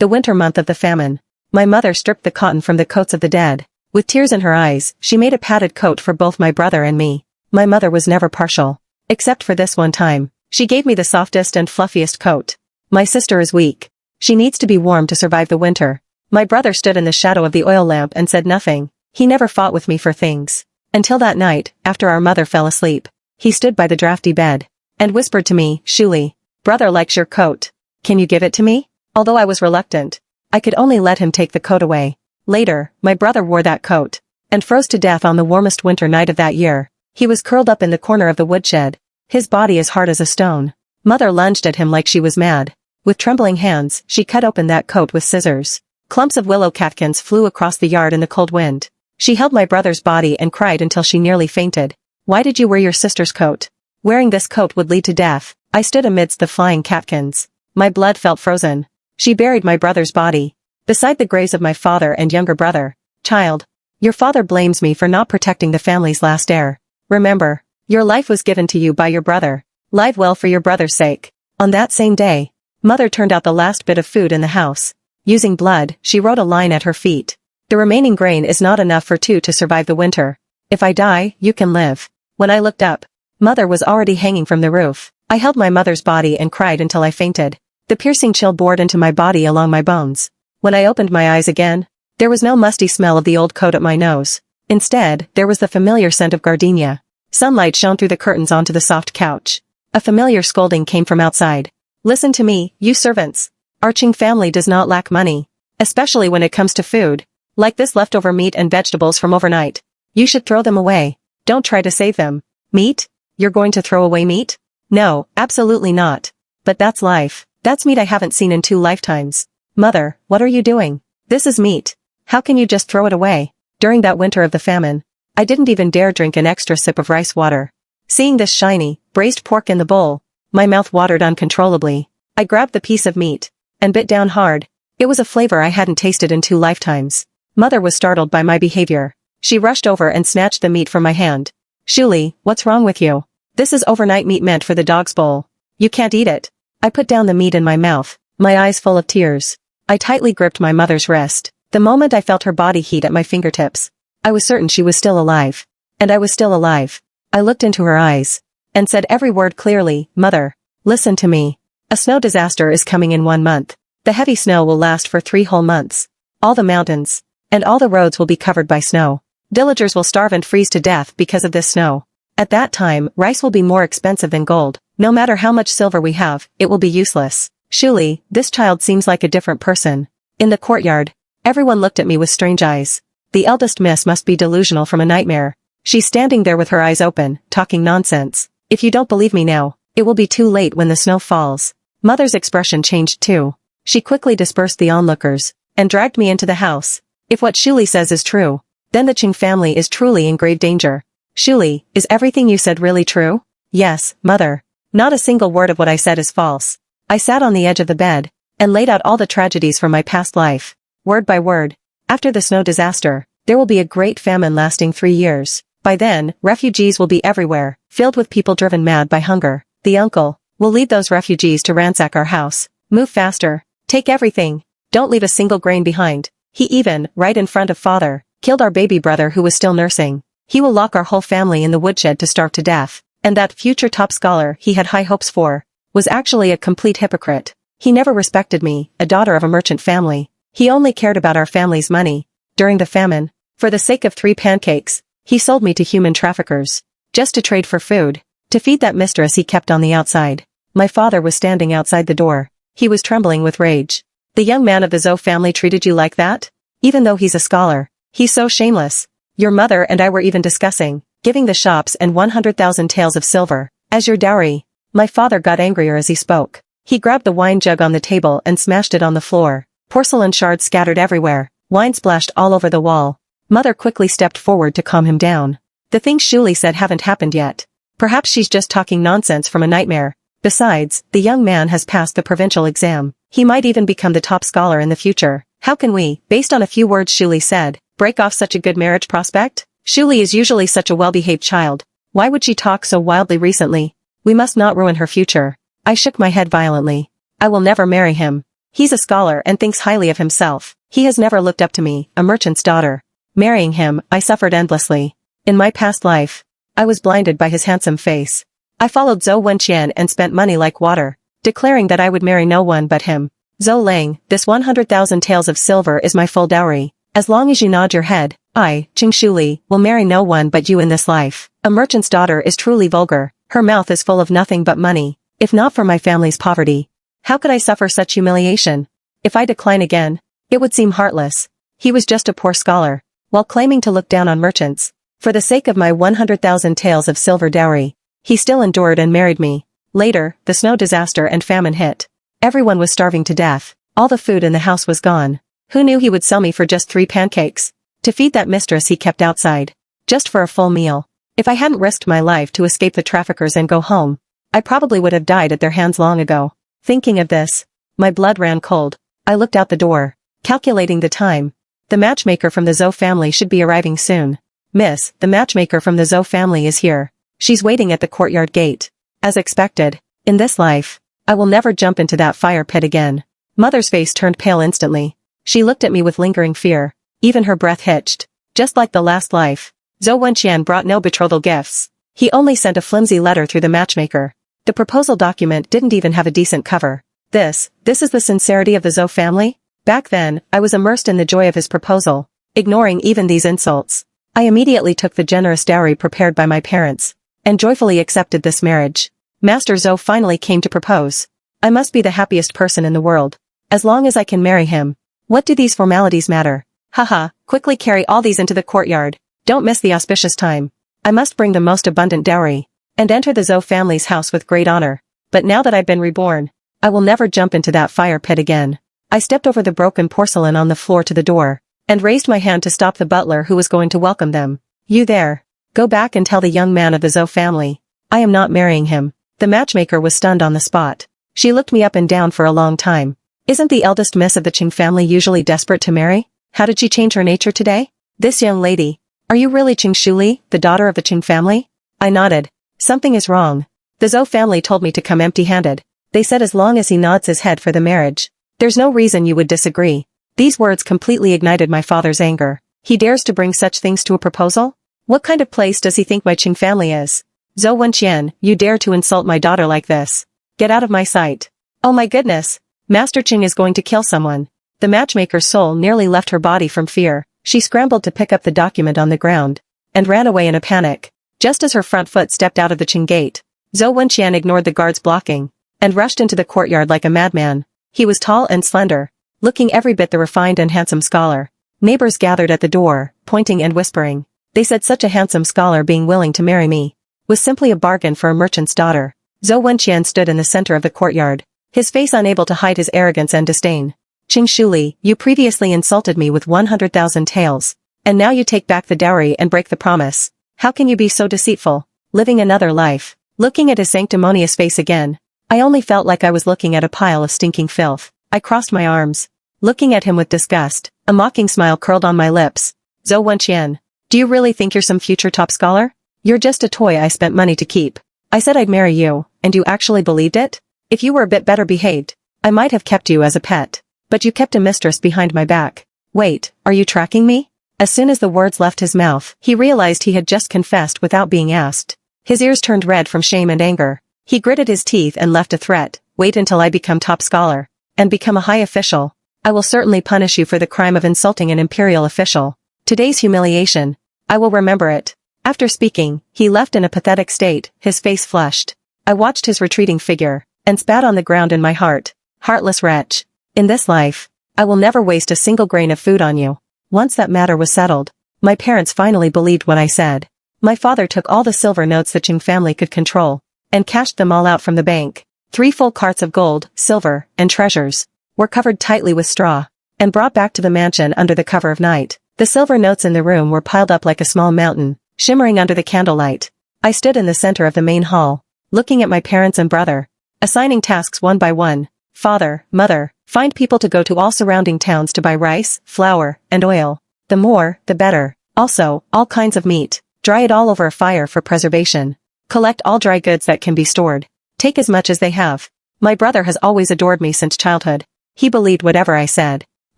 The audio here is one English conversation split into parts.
The winter month of the famine. My mother stripped the cotton from the coats of the dead. With tears in her eyes, she made a padded coat for both my brother and me. My mother was never partial. Except for this one time. She gave me the softest and fluffiest coat. My sister is weak. She needs to be warm to survive the winter. My brother stood in the shadow of the oil lamp and said nothing. He never fought with me for things. Until that night, after our mother fell asleep. He stood by the drafty bed. And whispered to me, "Shuli, brother likes your coat. Can you give it to me?" Although I was reluctant, I could only let him take the coat away. Later, my brother wore that coat. And froze to death on the warmest winter night of that year. He was curled up in the corner of the woodshed. His body as hard as a stone. Mother lunged at him like she was mad. With trembling hands, she cut open that coat with scissors. Clumps of willow catkins flew across the yard in the cold wind. She held my brother's body and cried until she nearly fainted. "Why did you wear your sister's coat? Wearing this coat would lead to death." I stood amidst the flying catkins. My blood felt frozen. She buried my brother's body beside the graves of my father and younger brother. "Child, your father blames me for not protecting the family's last heir. Remember, your life was given to you by your brother. Live well for your brother's sake." On that same day, Mother turned out the last bit of food in the house. Using blood, she wrote a line at her feet. "The remaining grain is not enough for two to survive the winter. If I die, you can live." When I looked up, Mother was already hanging from the roof. I held my mother's body and cried until I fainted. The piercing chill bored into my body along my bones. When I opened my eyes again, there was no musty smell of the old coat at my nose. Instead, there was the familiar scent of gardenia. Sunlight shone through the curtains onto the soft couch. A familiar scolding came from outside. "Listen to me, you servants. Our Ching family does not lack money. Especially when it comes to food. Like this leftover meat and vegetables from overnight. You should throw them away. Don't try to save them." "Meat? You're going to throw away meat?" "No, absolutely not. But that's life. That's meat I haven't seen in 2 lifetimes. Mother, what are you doing? This is meat. How can you just throw it away?" During that winter of the famine, I didn't even dare drink an extra sip of rice water. Seeing this shiny, braised pork in the bowl, my mouth watered uncontrollably. I grabbed the piece of meat and bit down hard. It was a flavor I hadn't tasted in 2 lifetimes. Mother was startled by my behavior. She rushed over and snatched the meat from my hand. "Shuli, what's wrong with you? This is overnight meat meant for the dog's bowl. You can't eat it." I put down the meat in my mouth, my eyes full of tears. I tightly gripped my mother's wrist. The moment I felt her body heat at my fingertips, I was certain she was still alive. And I was still alive. I looked into her eyes and said every word clearly. "Mother, listen to me. A snow disaster is coming in 1 month. The heavy snow will last for 3 whole months. All the mountains and all the roads will be covered by snow. Villagers will starve and freeze to death because of this snow. At that time, rice will be more expensive than gold. No matter how much silver we have, it will be useless. Shuli, this child seems like a different person." In the courtyard, everyone looked at me with strange eyes. The eldest miss must be delusional from a nightmare. She's standing there with her eyes open, talking nonsense. If you don't believe me now, it will be too late when the snow falls. Mother's expression changed too. She quickly dispersed the onlookers and dragged me into the house. If what Shuli says is true, then the Ching family is truly in grave danger. "Shuli, is everything you said really true?" "Yes, Mother. Not a single word of what I said is false." I sat on the edge of the bed and laid out all the tragedies from my past life, word by word. After the snow disaster, there will be a great famine lasting 3 years. By then, refugees will be everywhere, filled with people driven mad by hunger. The uncle will lead those refugees to ransack our house. "Move faster. Take everything. Don't leave a single grain behind." He even, right in front of father, killed our baby brother who was still nursing. He will lock our whole family in the woodshed to starve to death. And that future top scholar he had high hopes for was actually a complete hypocrite. He never respected me, a daughter of a merchant family. He only cared about our family's money. During the famine, for the sake of 3 pancakes, he sold me to human traffickers. Just to trade for food, to feed that mistress he kept on the outside. My father was standing outside the door. He was trembling with rage. "The young man of the Zhou family treated you like that? Even though he's a scholar. He's so shameless. Your mother and I were even discussing giving the shops and 100,000 taels of silver as your dowry." My father got angrier as he spoke. He grabbed the wine jug on the table and smashed it on the floor. Porcelain shards scattered everywhere. Wine splashed all over the wall. Mother quickly stepped forward to calm him down. "The things Shuli said haven't happened yet. Perhaps she's just talking nonsense from a nightmare. Besides, the young man has passed the provincial exam. He might even become the top scholar in the future. How can we, based on a few words Shuli said, break off such a good marriage prospect? Shuli is usually such a well-behaved child. Why would she talk so wildly recently? We must not ruin her future." I shook my head violently. "I will never marry him. He's a scholar and thinks highly of himself. He has never looked up to me, a merchant's daughter. Marrying him, I suffered endlessly. In my past life, I was blinded by his handsome face. I followed Zhou Wenqian and spent money like water, declaring that I would marry no one but him. Zhou Lang, this 100,000 taels of silver is my full dowry. As long as you nod your head, I, Qing Shuli, will marry no one but you in this life. A merchant's daughter is truly vulgar. Her mouth is full of nothing but money. If not for my family's poverty, how could I suffer such humiliation? If I decline again, it would seem heartless. He was just a poor scholar, while claiming to look down on merchants. For the sake of my 100,000 taels of silver dowry, he still endured and married me. Later, the snow disaster and famine hit. Everyone was starving to death. All the food in the house was gone. Who knew he would sell me for just 3 pancakes? To feed that mistress he kept outside. Just for a full meal. If I hadn't risked my life to escape the traffickers and go home, I probably would have died at their hands long ago. Thinking of this, my blood ran cold. I looked out the door, calculating the time. The matchmaker from the Zhou family should be arriving soon. Miss, the matchmaker from the Zhou family is here. She's waiting at the courtyard gate. As expected, in this life, I will never jump into that fire pit again. Mother's face turned pale instantly. She looked at me with lingering fear. Even her breath hitched. Just like the last life, Zhou Wenqian brought no betrothal gifts. He only sent a flimsy letter through the matchmaker. The proposal document didn't even have a decent cover. This is the sincerity of the Zhou family? Back then, I was immersed in the joy of his proposal, ignoring even these insults. I immediately took the generous dowry prepared by my parents, and joyfully accepted this marriage. Master Zhou finally came to propose. I must be the happiest person in the world. As long as I can marry him. What do these formalities matter? Haha, quickly carry all these into the courtyard. Don't miss the auspicious time. I must bring the most abundant dowry, and enter the Zhou family's house with great honor. But now that I've been reborn, I will never jump into that fire pit again. I stepped over the broken porcelain on the floor to the door, and raised my hand to stop the butler who was going to welcome them. You there. Go back and tell the young man of the Zhou family. I am not marrying him. The matchmaker was stunned on the spot. She looked me up and down for a long time. Isn't the eldest miss of the Qing family usually desperate to marry? How did she change her nature today? This young lady. Are you really Qing Shuli, the daughter of the Qing family? I nodded. Something is wrong. The Zhou family told me to come empty-handed. They said as long as he nods his head for the marriage. There's no reason you would disagree. These words completely ignited my father's anger. He dares to bring such things to a proposal? What kind of place does he think my Qing family is? Zhou Wenqian, you dare to insult my daughter like this. Get out of my sight. Oh my goodness. Master Qing is going to kill someone. The matchmaker's soul nearly left her body from fear. She scrambled to pick up the document on the ground, and ran away in a panic. Just as her front foot stepped out of the Qing gate, Zhou Wenqian ignored the guards blocking, and rushed into the courtyard like a madman. He was tall and slender, looking every bit the refined and handsome scholar. Neighbors gathered at the door, pointing and whispering. They said such a handsome scholar being willing to marry me was simply a bargain for a merchant's daughter. Zhou Wenqian stood in the center of the courtyard, his face unable to hide his arrogance and disdain. Qing Shuli, you previously insulted me with 100,000 taels, and now you take back the dowry and break the promise. How can you be so deceitful? Living another life. Looking at his sanctimonious face again, I only felt like I was looking at a pile of stinking filth. I crossed my arms, looking at him with disgust. A mocking smile curled on my lips. Zhou Wenqian, do you really think you're some future top scholar? You're just a toy I spent money to keep. I said I'd marry you, and you actually believed it? If you were a bit better behaved, I might have kept you as a pet. But you kept a mistress behind my back. Wait, are you tracking me? As soon as the words left his mouth, he realized he had just confessed without being asked. His ears turned red from shame and anger. He gritted his teeth and left a threat. Wait until I become top scholar, and become a high official. I will certainly punish you for the crime of insulting an imperial official. Today's humiliation. I will remember it. After speaking, he left in a pathetic state, his face flushed. I watched his retreating figure, and spat on the ground in my heart. Heartless wretch. In this life, I will never waste a single grain of food on you. Once that matter was settled, my parents finally believed what I said. My father took all the silver notes the Qing family could control, and cashed them all out from the bank. 3 full carts of gold, silver, and treasures were covered tightly with straw, and brought back to the mansion under the cover of night. The silver notes in the room were piled up like a small mountain, shimmering under the candlelight. I stood in the center of the main hall, looking at my parents and brother, assigning tasks one by one. Father, mother, find people to go to all surrounding towns to buy rice, flour, and oil. The more, the better. Also, all kinds of meat. Dry it all over a fire for preservation. Collect all dry goods that can be stored. Take as much as they have. My brother has always adored me since childhood. He believed whatever I said.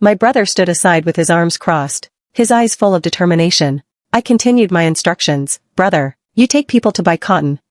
My brother stood aside with his arms crossed, his eyes full of determination. I continued my instructions. Brother, you take people to buy cotton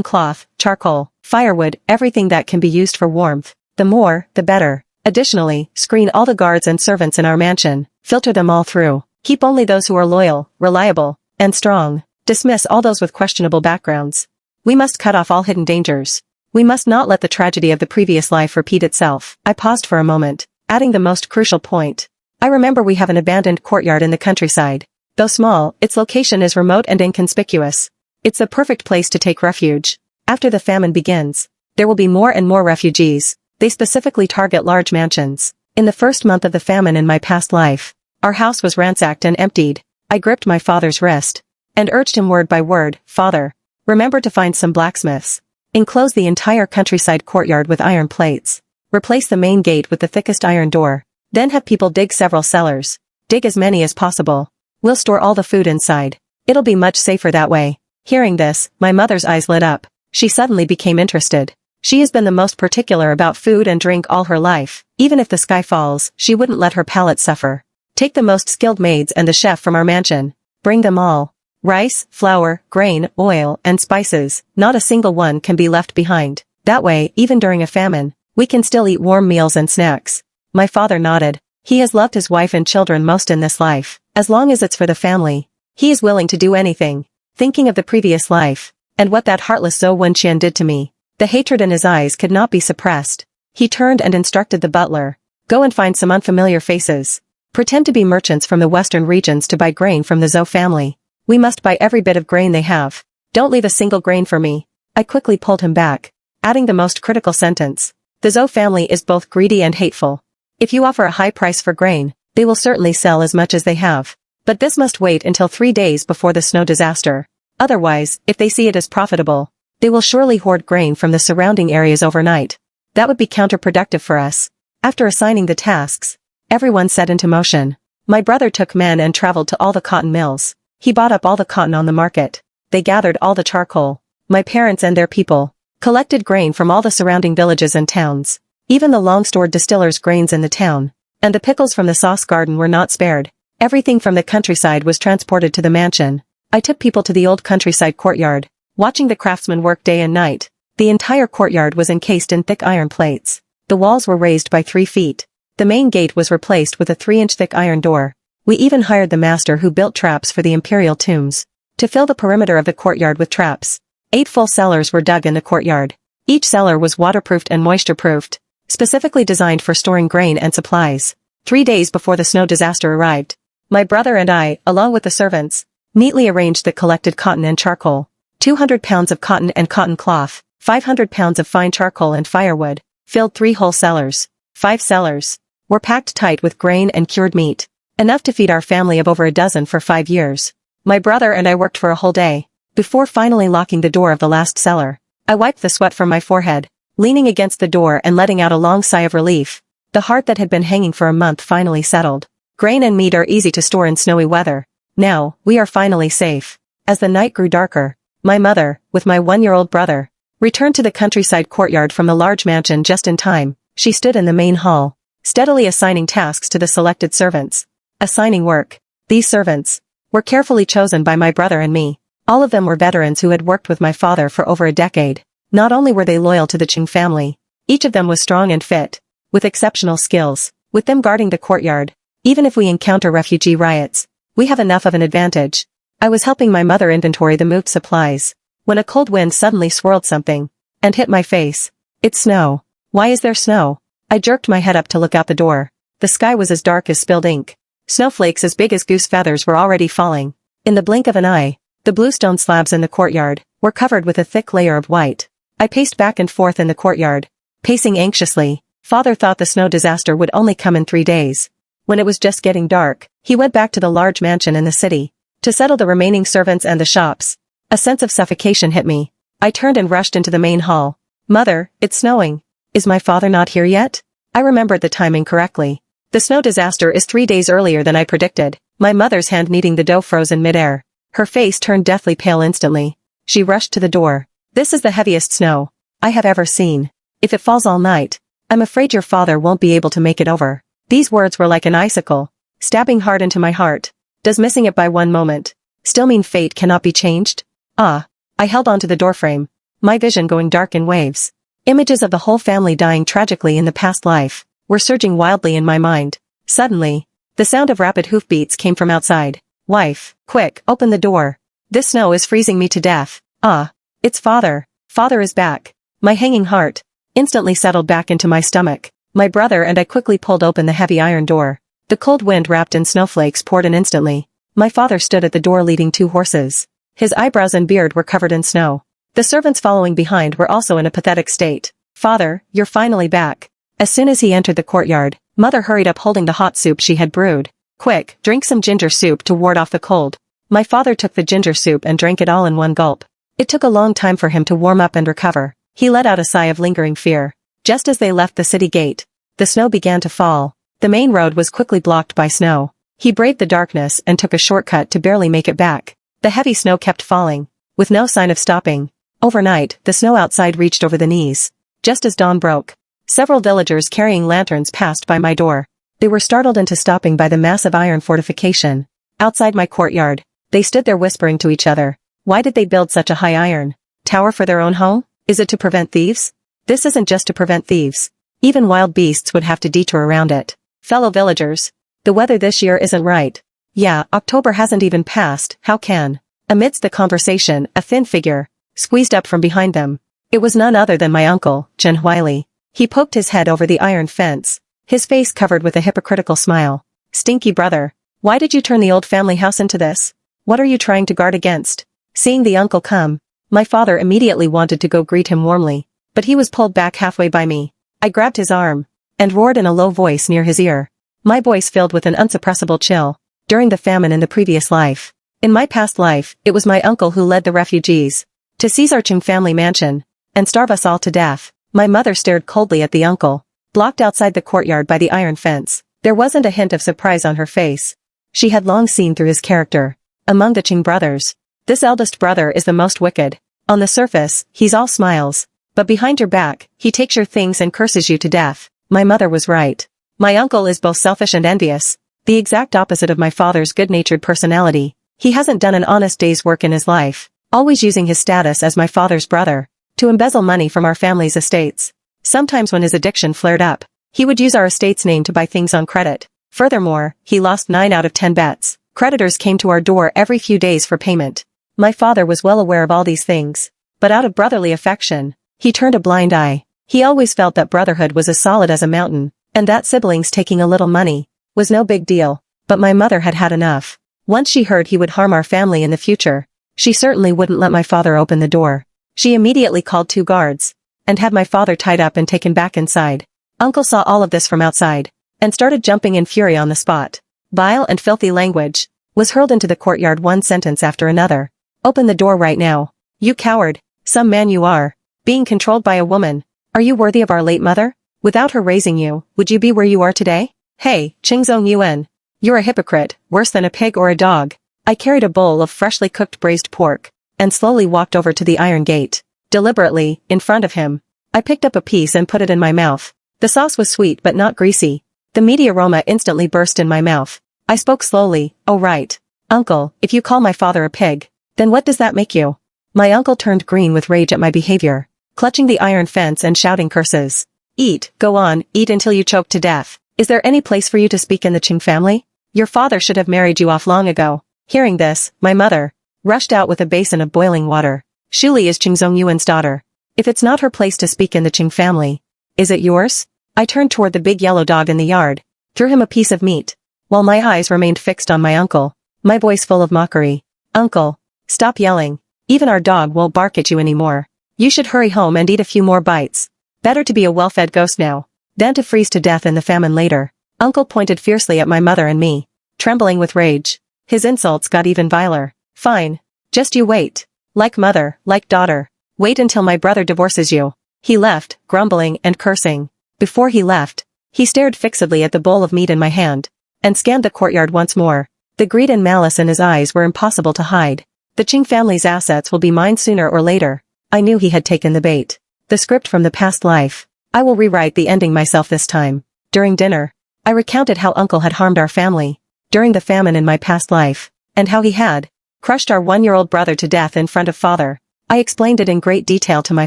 cloth, charcoal, firewood, everything that can be used for warmth. The more, the better. Additionally, screen all the guards and servants in our mansion. Filter them all through. Keep only those who are loyal, reliable, and strong. Dismiss all those with questionable backgrounds. We must cut off all hidden dangers. We must not let the tragedy of the previous life repeat itself. I paused for a moment, adding the most crucial point. I remember we have an abandoned courtyard in the countryside. Though small, its location is remote and inconspicuous. It's the perfect place to take refuge. After the famine begins, there will be more and more refugees. They specifically target large mansions. In the first month of the famine in my past life, our house was ransacked and emptied. I gripped my father's wrist and urged him word by word, Father, remember to find some blacksmiths. Enclose the entire countryside courtyard with iron plates. Replace the main gate with the thickest iron door. Then have people dig several cellars. Dig as many as possible. We'll store all the food inside. It'll be much safer that way. Hearing this, my mother's eyes lit up. She suddenly became interested. She has been the most particular about food and drink all her life. Even if the sky falls, she wouldn't let her palate suffer. Take the most skilled maids and the chef from our mansion. Bring them all. Rice, flour, grain, oil, and spices. Not a single one can be left behind. That way, even during a famine, we can still eat warm meals and snacks. My father nodded. He has loved his wife and children most in this life. As long as it's for the family, he is willing to do anything. Thinking of the previous life, and what that heartless Zhou Wenqian did to me, the hatred in his eyes could not be suppressed. He turned and instructed the butler, go and find some unfamiliar faces. Pretend to be merchants from the western regions to buy grain from the Zhou family. We must buy every bit of grain they have. Don't leave a single grain for me. I quickly pulled him back, adding the most critical sentence. The Zhou family is both greedy and hateful. If you offer a high price for grain, they will certainly sell as much as they have. But this must wait until 3 days before the snow disaster. Otherwise, if they see it as profitable, they will surely hoard grain from the surrounding areas overnight. That would be counterproductive for us. After assigning the tasks, everyone set into motion. My brother took men and traveled to all the cotton mills. He bought up all the cotton on the market. They gathered all the charcoal. My parents and their people collected grain from all the surrounding villages and towns. Even the long-stored distillers' grains in the town, and the pickles from the sauce garden were not spared. Everything from the countryside was transported to the mansion. I took people to the old countryside courtyard, watching the craftsmen work day and night. The entire courtyard was encased in thick iron plates. The walls were raised by 3 feet. The main gate was replaced with a 3-inch thick iron door. We even hired the master who built traps for the imperial tombs to fill the perimeter of the courtyard with traps. 8 full cellars were dug in the courtyard. Each cellar was waterproofed and moisture-proofed, specifically designed for storing grain and supplies. 3 days before the snow disaster arrived, my brother and I, along with the servants, neatly arranged the collected cotton and charcoal. 200 pounds of cotton and cotton cloth, 500 pounds of fine charcoal and firewood, filled 3 whole cellars. 5 cellars were packed tight with grain and cured meat, enough to feed our family of over a dozen for 5 years. My brother and I worked for a whole day, before finally locking the door of the last cellar. I wiped the sweat from my forehead, leaning against the door and letting out a long sigh of relief. The heart that had been hanging for a month finally settled. Grain and meat are easy to store in snowy weather. Now, we are finally safe. As the night grew darker, my mother, with my 1-year-old brother, returned to the countryside courtyard from the large mansion just in time. She stood in the main hall, steadily assigning tasks to the selected servants. Assigning work. These servants were carefully chosen by my brother and me. All of them were veterans who had worked with my father for over a decade. Not only were they loyal to the Qing family, each of them was strong and fit, with exceptional skills. With them guarding the courtyard, even if we encounter refugee riots, we have enough of an advantage. I was helping my mother inventory the moved supplies, when a cold wind suddenly swirled something, and hit my face. It's snow. Why is there snow? I jerked my head up to look out the door. The sky was as dark as spilled ink. Snowflakes as big as goose feathers were already falling. In the blink of an eye, the bluestone slabs in the courtyard were covered with a thick layer of white. I paced back and forth in the courtyard, pacing anxiously. Father thought the snow disaster would only come in 3 days. When it was just getting dark, he went back to the large mansion in the city to settle the remaining servants and the shops. A sense of suffocation hit me. I turned and rushed into the main hall. Mother, it's snowing. Is my father not here yet? I remembered the timing correctly. The snow disaster is 3 days earlier than I predicted. My mother's hand kneading the dough froze in midair. Her face turned deathly pale instantly. She rushed to the door. This is the heaviest snow I have ever seen. If it falls all night, I'm afraid your father won't be able to make it over. These words were like an icicle, stabbing hard into my heart. Does missing it by one moment still mean fate cannot be changed? Ah. I held onto the doorframe, my vision going dark in waves. Images of the whole family dying tragically in the past life were surging wildly in my mind. Suddenly, the sound of rapid hoofbeats came from outside. Wife, quick, open the door. This snow is freezing me to death. Ah. It's father. Father is back. My hanging heart instantly settled back into my stomach. My brother and I quickly pulled open the heavy iron door. The cold wind wrapped in snowflakes poured in instantly. My father stood at the door leading two horses. His eyebrows and beard were covered in snow. The servants following behind were also in a pathetic state. Father, you're finally back. As soon as he entered the courtyard, Mother hurried up holding the hot soup she had brewed. Quick, drink some ginger soup to ward off the cold. My father took the ginger soup and drank it all in one gulp. It took a long time for him to warm up and recover. He let out a sigh of lingering fear. Just as they left the city gate, the snow began to fall. The main road was quickly blocked by snow. He braved the darkness and took a shortcut to barely make it back. The heavy snow kept falling, with no sign of stopping. Overnight, the snow outside reached over the knees. Just as dawn broke, several villagers carrying lanterns passed by my door. They were startled into stopping by the massive iron fortification. Outside my courtyard, they stood there whispering to each other. Why did they build such a high iron tower for their own home? Is it to prevent thieves? This isn't just to prevent thieves. Even wild beasts would have to detour around it. Fellow villagers, the weather this year isn't right. Yeah, October hasn't even passed, how can? Amidst the conversation, a thin figure squeezed up from behind them. It was none other than my uncle, Chen Huili. He poked his head over the iron fence, his face covered with a hypocritical smile. Stinky brother, why did you turn the old family house into this? What are you trying to guard against? Seeing the uncle come, my father immediately wanted to go greet him warmly, but he was pulled back halfway by me. I grabbed his arm and roared in a low voice near his ear. My voice filled with an unsuppressible chill. During the famine in the previous life, in my past life, it was my uncle who led the refugees to seize our Qing family mansion and starve us all to death. My mother stared coldly at the uncle, blocked outside the courtyard by the iron fence. There wasn't a hint of surprise on her face. She had long seen through his character. Among the Qing brothers, this eldest brother is the most wicked. On the surface, he's all smiles, but behind your back, he takes your things and curses you to death. My mother was right. My uncle is both selfish and envious. The exact opposite of my father's good-natured personality. He hasn't done an honest day's work in his life, always using his status as my father's brother to embezzle money from our family's estates. Sometimes when his addiction flared up, he would use our estate's name to buy things on credit. Furthermore, he lost 9 out of 10 bets. Creditors came to our door every few days for payment. My father was well aware of all these things, but out of brotherly affection, he turned a blind eye. He always felt that brotherhood was as solid as a mountain, and that siblings taking a little money was no big deal. But my mother had had enough. Once she heard he would harm our family in the future, she certainly wouldn't let my father open the door. She immediately called 2 guards and had my father tied up and taken back inside. Uncle saw all of this from outside and started jumping in fury on the spot. Vile and filthy language was hurled into the courtyard, one sentence after another. Open the door right now. You coward. Some man you are. Being controlled by a woman. Are you worthy of our late mother? Without her raising you, would you be where you are today? Hey, Qingzong Yuan. You're a hypocrite, worse than a pig or a dog. I carried a bowl of freshly cooked braised pork and slowly walked over to the iron gate. Deliberately, in front of him, I picked up a piece and put it in my mouth. The sauce was sweet but not greasy. The meaty aroma instantly burst in my mouth. I spoke slowly. Oh right. Uncle, if you call my father a pig, then what does that make you? My uncle turned green with rage at my behavior, clutching the iron fence and shouting curses. Eat, go on, eat until you choke to death. Is there any place for you to speak in the Qing family? Your father should have married you off long ago. Hearing this, my mother rushed out with a basin of boiling water. Shuli is Qingzong Yuan's daughter. If it's not her place to speak in the Qing family, is it yours? I turned toward the big yellow dog in the yard, threw him a piece of meat, while my eyes remained fixed on my uncle, my voice full of mockery. Uncle, stop yelling. Even our dog won't bark at you anymore. You should hurry home and eat a few more bites. Better to be a well-fed ghost now than to freeze to death in the famine later. Uncle pointed fiercely at my mother and me, trembling with rage. His insults got even viler. Fine. Just you wait. Like mother, like daughter. Wait until my brother divorces you. He left, grumbling and cursing. Before he left, he stared fixedly at the bowl of meat in my hand and scanned the courtyard once more. The greed and malice in his eyes were impossible to hide. The Qing family's assets will be mine sooner or later. I knew he had taken the bait. The script from the past life. I will rewrite the ending myself this time. During dinner, I recounted how uncle had harmed our family during the famine in my past life, and how he had crushed our 1-year-old brother to death in front of father. I explained it in great detail to my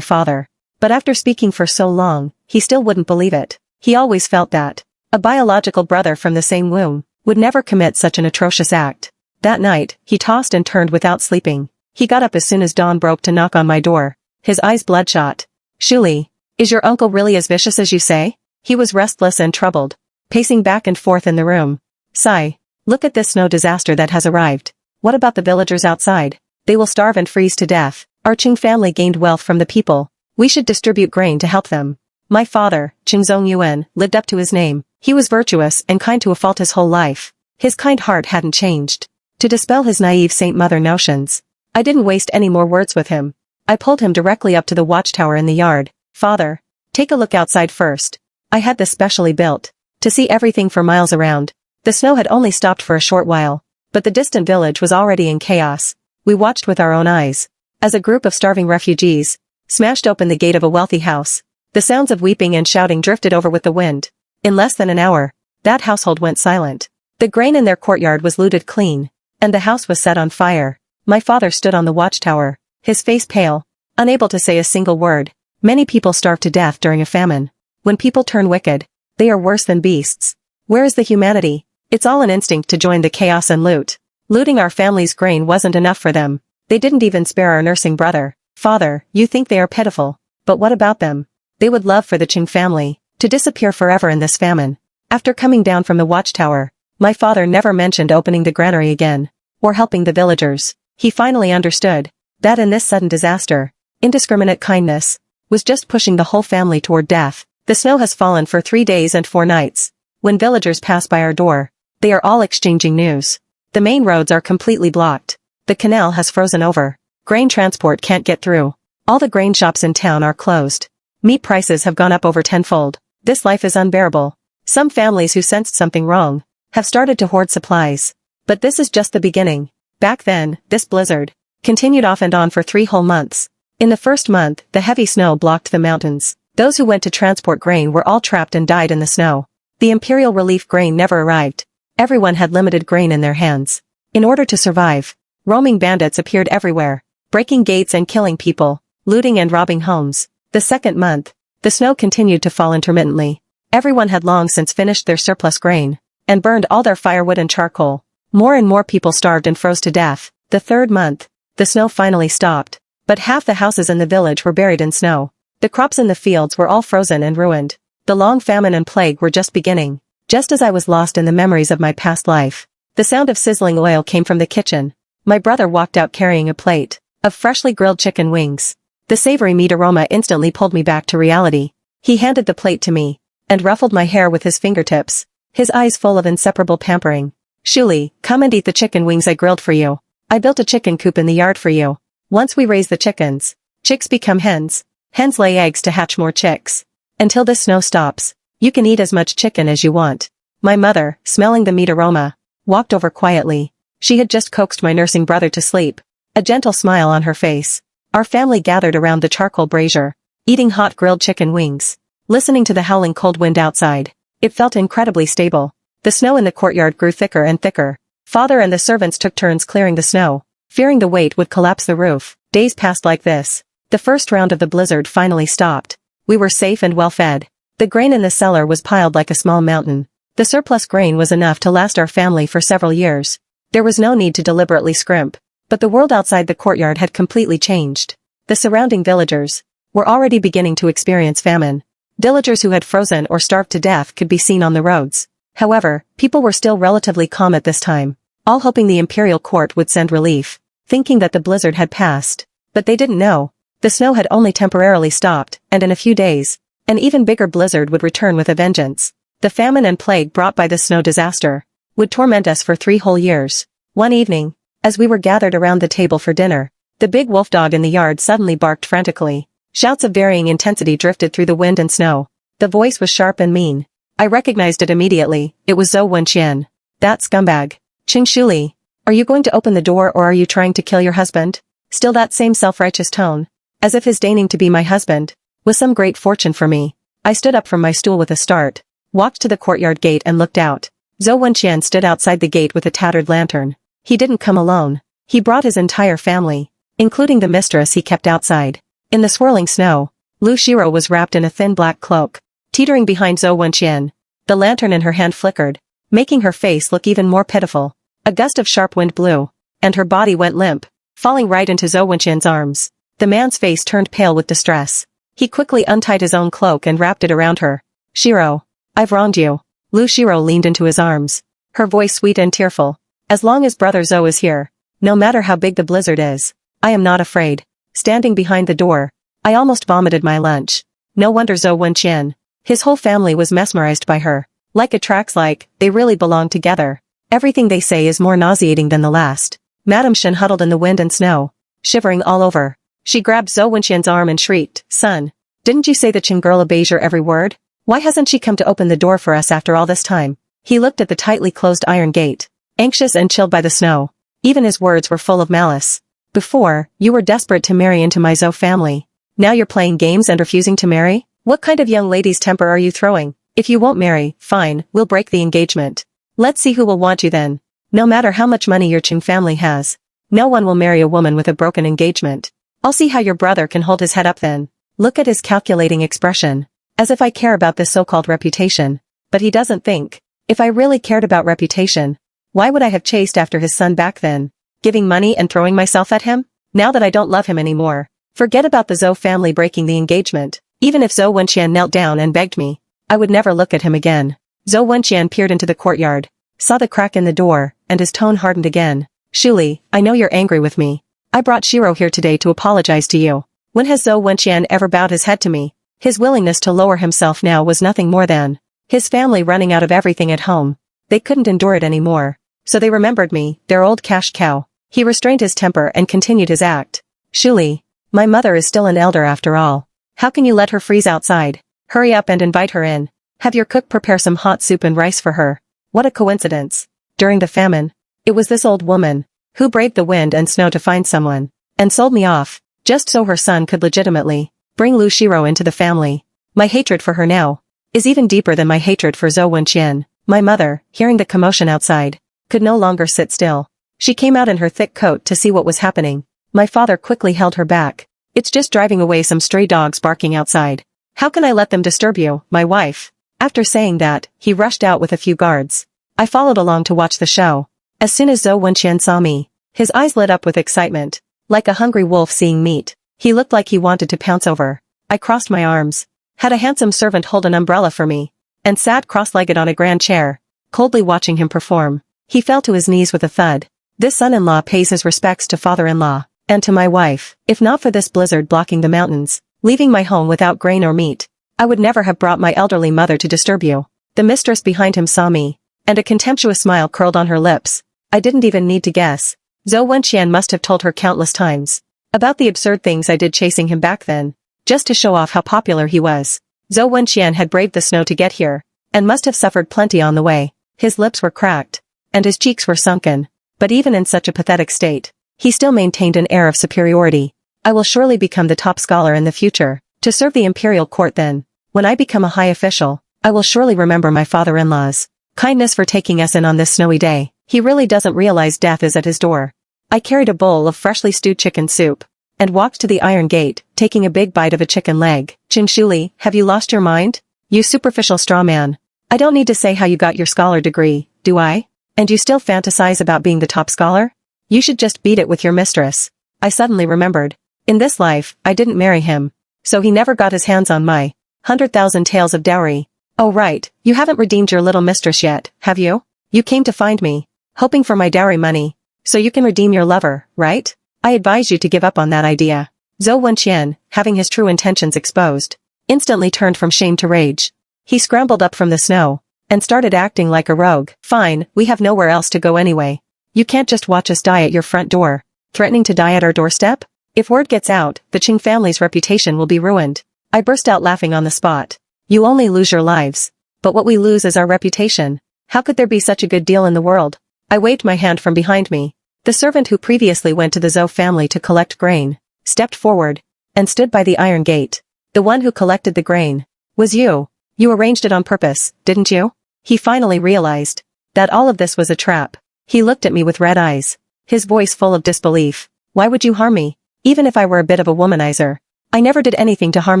father. But after speaking for so long, he still wouldn't believe it. He always felt that a biological brother from the same womb would never commit such an atrocious act. That night, he tossed and turned without sleeping. He got up as soon as dawn broke to knock on my door, his eyes bloodshot. "Shuli, is your uncle really as vicious as you say?" He was restless and troubled, pacing back and forth in the room. "Sigh, look at this snow disaster that has arrived. What about the villagers outside? They will starve and freeze to death. Our Qing family gained wealth from the people. We should distribute grain to help them." My father, Qing Zongyuan, lived up to his name. He was virtuous and kind to a fault his whole life. His kind heart hadn't changed. To dispel his naive Saint Mother notions, I didn't waste any more words with him. I pulled him directly up to the watchtower in the yard. "Father, take a look outside first." I had this specially built to see everything for miles around. The snow had only stopped for a short while, but the distant village was already in chaos. We watched with our own eyes as a group of starving refugees smashed open the gate of a wealthy house. The sounds of weeping and shouting drifted over with the wind. In less than an hour, that household went silent. The grain in their courtyard was looted clean, and the house was set on fire. My father stood on the watchtower, his face pale, unable to say a single word. Many people starve to death during a famine. When people turn wicked, they are worse than beasts. Where is the humanity? It's all an instinct to join the chaos and loot. Looting our family's grain wasn't enough for them. They didn't even spare our nursing brother. "Father, you think they are pitiful. But what about them? They would love for the Qing family to disappear forever in this famine." After coming down from the watchtower, my father never mentioned opening the granary again, or helping the villagers. He finally understood that in this sudden disaster, indiscriminate kindness was just pushing the whole family toward death. The snow has fallen for 3 days and 4 nights. When villagers pass by our door, they are all exchanging news. The main roads are completely blocked. The canal has frozen over. Grain transport can't get through. All the grain shops in town are closed. Meat prices have gone up over tenfold. This life is unbearable. Some families who sensed something wrong have started to hoard supplies. But this is just the beginning. Back then, this blizzard continued off and on for 3 whole months. In the first month, the heavy snow blocked the mountains. Those who went to transport grain were all trapped and died in the snow. The imperial relief grain never arrived. Everyone had limited grain in their hands. In order to survive, roaming bandits appeared everywhere, breaking gates and killing people, looting and robbing homes. The second month, the snow continued to fall intermittently. Everyone had long since finished their surplus grain and burned all their firewood and charcoal. More and more people starved and froze to death. The third month, the snow finally stopped, but half the houses in the village were buried in snow. The crops in the fields were all frozen and ruined. The long famine and plague were just beginning. Just as I was lost in the memories of my past life, the sound of sizzling oil came from the kitchen. My brother walked out carrying a plate of freshly grilled chicken wings. The savory meat aroma instantly pulled me back to reality. He handed the plate to me and ruffled my hair with his fingertips, his eyes full of inseparable pampering. "Shuli, come and eat the chicken wings I grilled for you. I built a chicken coop in the yard for you. Once we raise the chickens, chicks become hens. Hens lay eggs to hatch more chicks. Until this snow stops, you can eat as much chicken as you want." My mother, smelling the meat aroma, walked over quietly. She had just coaxed my nursing brother to sleep, a gentle smile on her face. Our family gathered around the charcoal brazier, eating hot grilled chicken wings, listening to the howling cold wind outside. It felt incredibly stable. The snow in the courtyard grew thicker and thicker. Father and the servants took turns clearing the snow, fearing the weight would collapse the roof. Days passed like this. The first round of the blizzard finally stopped. We were safe and well fed. The grain in the cellar was piled like a small mountain. The surplus grain was enough to last our family for several years. There was no need to deliberately scrimp. But the world outside the courtyard had completely changed. The surrounding villagers were already beginning to experience famine. Villagers who had frozen or starved to death could be seen on the roads. However, people were still relatively calm at this time, all hoping the imperial court would send relief, thinking that the blizzard had passed. But they didn't know. The snow had only temporarily stopped, and in a few days, an even bigger blizzard would return with a vengeance. The famine and plague brought by the snow disaster would torment us for 3 whole years. One evening, as we were gathered around the table for dinner, the big wolf dog in the yard suddenly barked frantically. Shouts of varying intensity drifted through the wind and snow. The voice was sharp and mean. I recognized it immediately. It was Zhou Wenqian. That scumbag. "Qing Shuli, are you going to open the door or are you trying to kill your husband?" Still that same self-righteous tone, as if his deigning to be my husband was some great fortune for me. I stood up from my stool with a start, walked to the courtyard gate and looked out. Zhou Wenqian stood outside the gate with a tattered lantern. He didn't come alone. He brought his entire family, including the mistress he kept outside. In the swirling snow, Lu Shiro was wrapped in a thin black cloak, teetering behind Zhou Wenqian. The lantern in her hand flickered, making her face look even more pitiful. A gust of sharp wind blew, and her body went limp, falling right into Zhou Wenqian's arms. The man's face turned pale with distress. He quickly untied his own cloak and wrapped it around her. "Shiro, I've wronged you." Lu Shiro leaned into his arms, her voice sweet and tearful. "As long as brother Zhou is here, no matter how big the blizzard is, I am not afraid." Standing behind the door, I almost vomited my lunch. No wonder Zhou Wenqian. His whole family was mesmerized by her. Like attracts like, they really belong together. Everything they say is more nauseating than the last. Madame Shen huddled in the wind and snow, shivering all over. She grabbed Zhou Wenqian's arm and shrieked, "Son, didn't you say the Qing girl obeys your every word? Why hasn't she come to open the door for us after all this time?" He looked at the tightly closed iron gate, anxious and chilled by the snow. Even his words were full of malice. "Before, you were desperate to marry into my Zhou family. Now you're playing games and refusing to marry? What kind of young lady's temper are you throwing? If you won't marry, fine, we'll break the engagement. Let's see who will want you then. No matter how much money your Qing family has, no one will marry a woman with a broken engagement. I'll see how your brother can hold his head up then." Look at his calculating expression. As if I care about this so-called reputation. But he doesn't think. If I really cared about reputation, why would I have chased after his son back then? Giving money and throwing myself at him? Now that I don't love him anymore. Forget about the Zhou family breaking the engagement. Even if Zhou Wenqian knelt down and begged me, I would never look at him again. Zhou Wenqian peered into the courtyard, saw the crack in the door, and his tone hardened again. "Shuli, I know you're angry with me. I brought Shiro here today to apologize to you. When has Zhou Wenqian ever bowed his head to me?" His willingness to lower himself now was nothing more than his family running out of everything at home. They couldn't endure it anymore. So they remembered me, their old cash cow. He restrained his temper and continued his act. "Shuli, my mother is still an elder after all. How can you let her freeze outside? Hurry up and invite her in. Have your cook prepare some hot soup and rice for her." What a coincidence. During the famine, it was this old woman who braved the wind and snow to find someone and sold me off, just so her son could legitimately bring Lu Shiro into the family. My hatred for her now is even deeper than my hatred for Zhou Wenqian. My mother, hearing the commotion outside, could no longer sit still. She came out in her thick coat to see what was happening. My father quickly held her back. "It's just driving away some stray dogs barking outside. How can I let them disturb you, my wife?" After saying that, he rushed out with a few guards. I followed along to watch the show. As soon as Zhou Wenqian saw me, his eyes lit up with excitement, like a hungry wolf seeing meat. He looked like he wanted to pounce over. I crossed my arms, had a handsome servant hold an umbrella for me, and sat cross-legged on a grand chair, coldly watching him perform. He fell to his knees with a thud. This son-in-law pays his respects to father-in-law, and to my wife. If not for this blizzard blocking the mountains, leaving my home without grain or meat, I would never have brought my elderly mother to disturb you. The mistress behind him saw me, and a contemptuous smile curled on her lips. I didn't even need to guess. Zhou Wenqian must have told her countless times about the absurd things I did chasing him back then, just to show off how popular he was. Zhou Wenqian had braved the snow to get here, and must have suffered plenty on the way. His lips were cracked, and his cheeks were sunken. But even in such a pathetic state, he still maintained an air of superiority. "I will surely become the top scholar in the future, to serve the imperial court then. When I become a high official, I will surely remember my father-in-law's kindness for taking us in on this snowy day. He really doesn't realize death is at his door." I carried a bowl of freshly stewed chicken soup, and walked to the iron gate, taking a big bite of a chicken leg. "Shuli, have you lost your mind? You superficial straw man. I don't need to say how you got your scholar degree, do I? And you still fantasize about being the top scholar? You should just beat it with your mistress." I suddenly remembered. In this life, I didn't marry him, so he never got his hands on my 100,000 taels of dowry. "Oh right, you haven't redeemed your little mistress yet, have you? You came to find me, hoping for my dowry money, so you can redeem your lover, right? I advise you to give up on that idea." Zhou Wenqian, having his true intentions exposed, instantly turned from shame to rage. He scrambled up from the snow, and started acting like a rogue. "Fine, we have nowhere else to go anyway. You can't just watch us die at your front door, threatening to die at our doorstep? If word gets out, the Qing family's reputation will be ruined." I burst out laughing on the spot. "You only lose your lives, but what we lose is our reputation. How could there be such a good deal in the world?" I waved my hand from behind me. The servant who previously went to the Zhou family to collect grain, stepped forward, and stood by the iron gate. The one who collected the grain Was you. You arranged it on purpose, didn't you? He finally realized that all of this was a trap. He looked at me with red eyes, his voice full of disbelief. Why would you harm me? Even if I were a bit of a womanizer. I never did anything to harm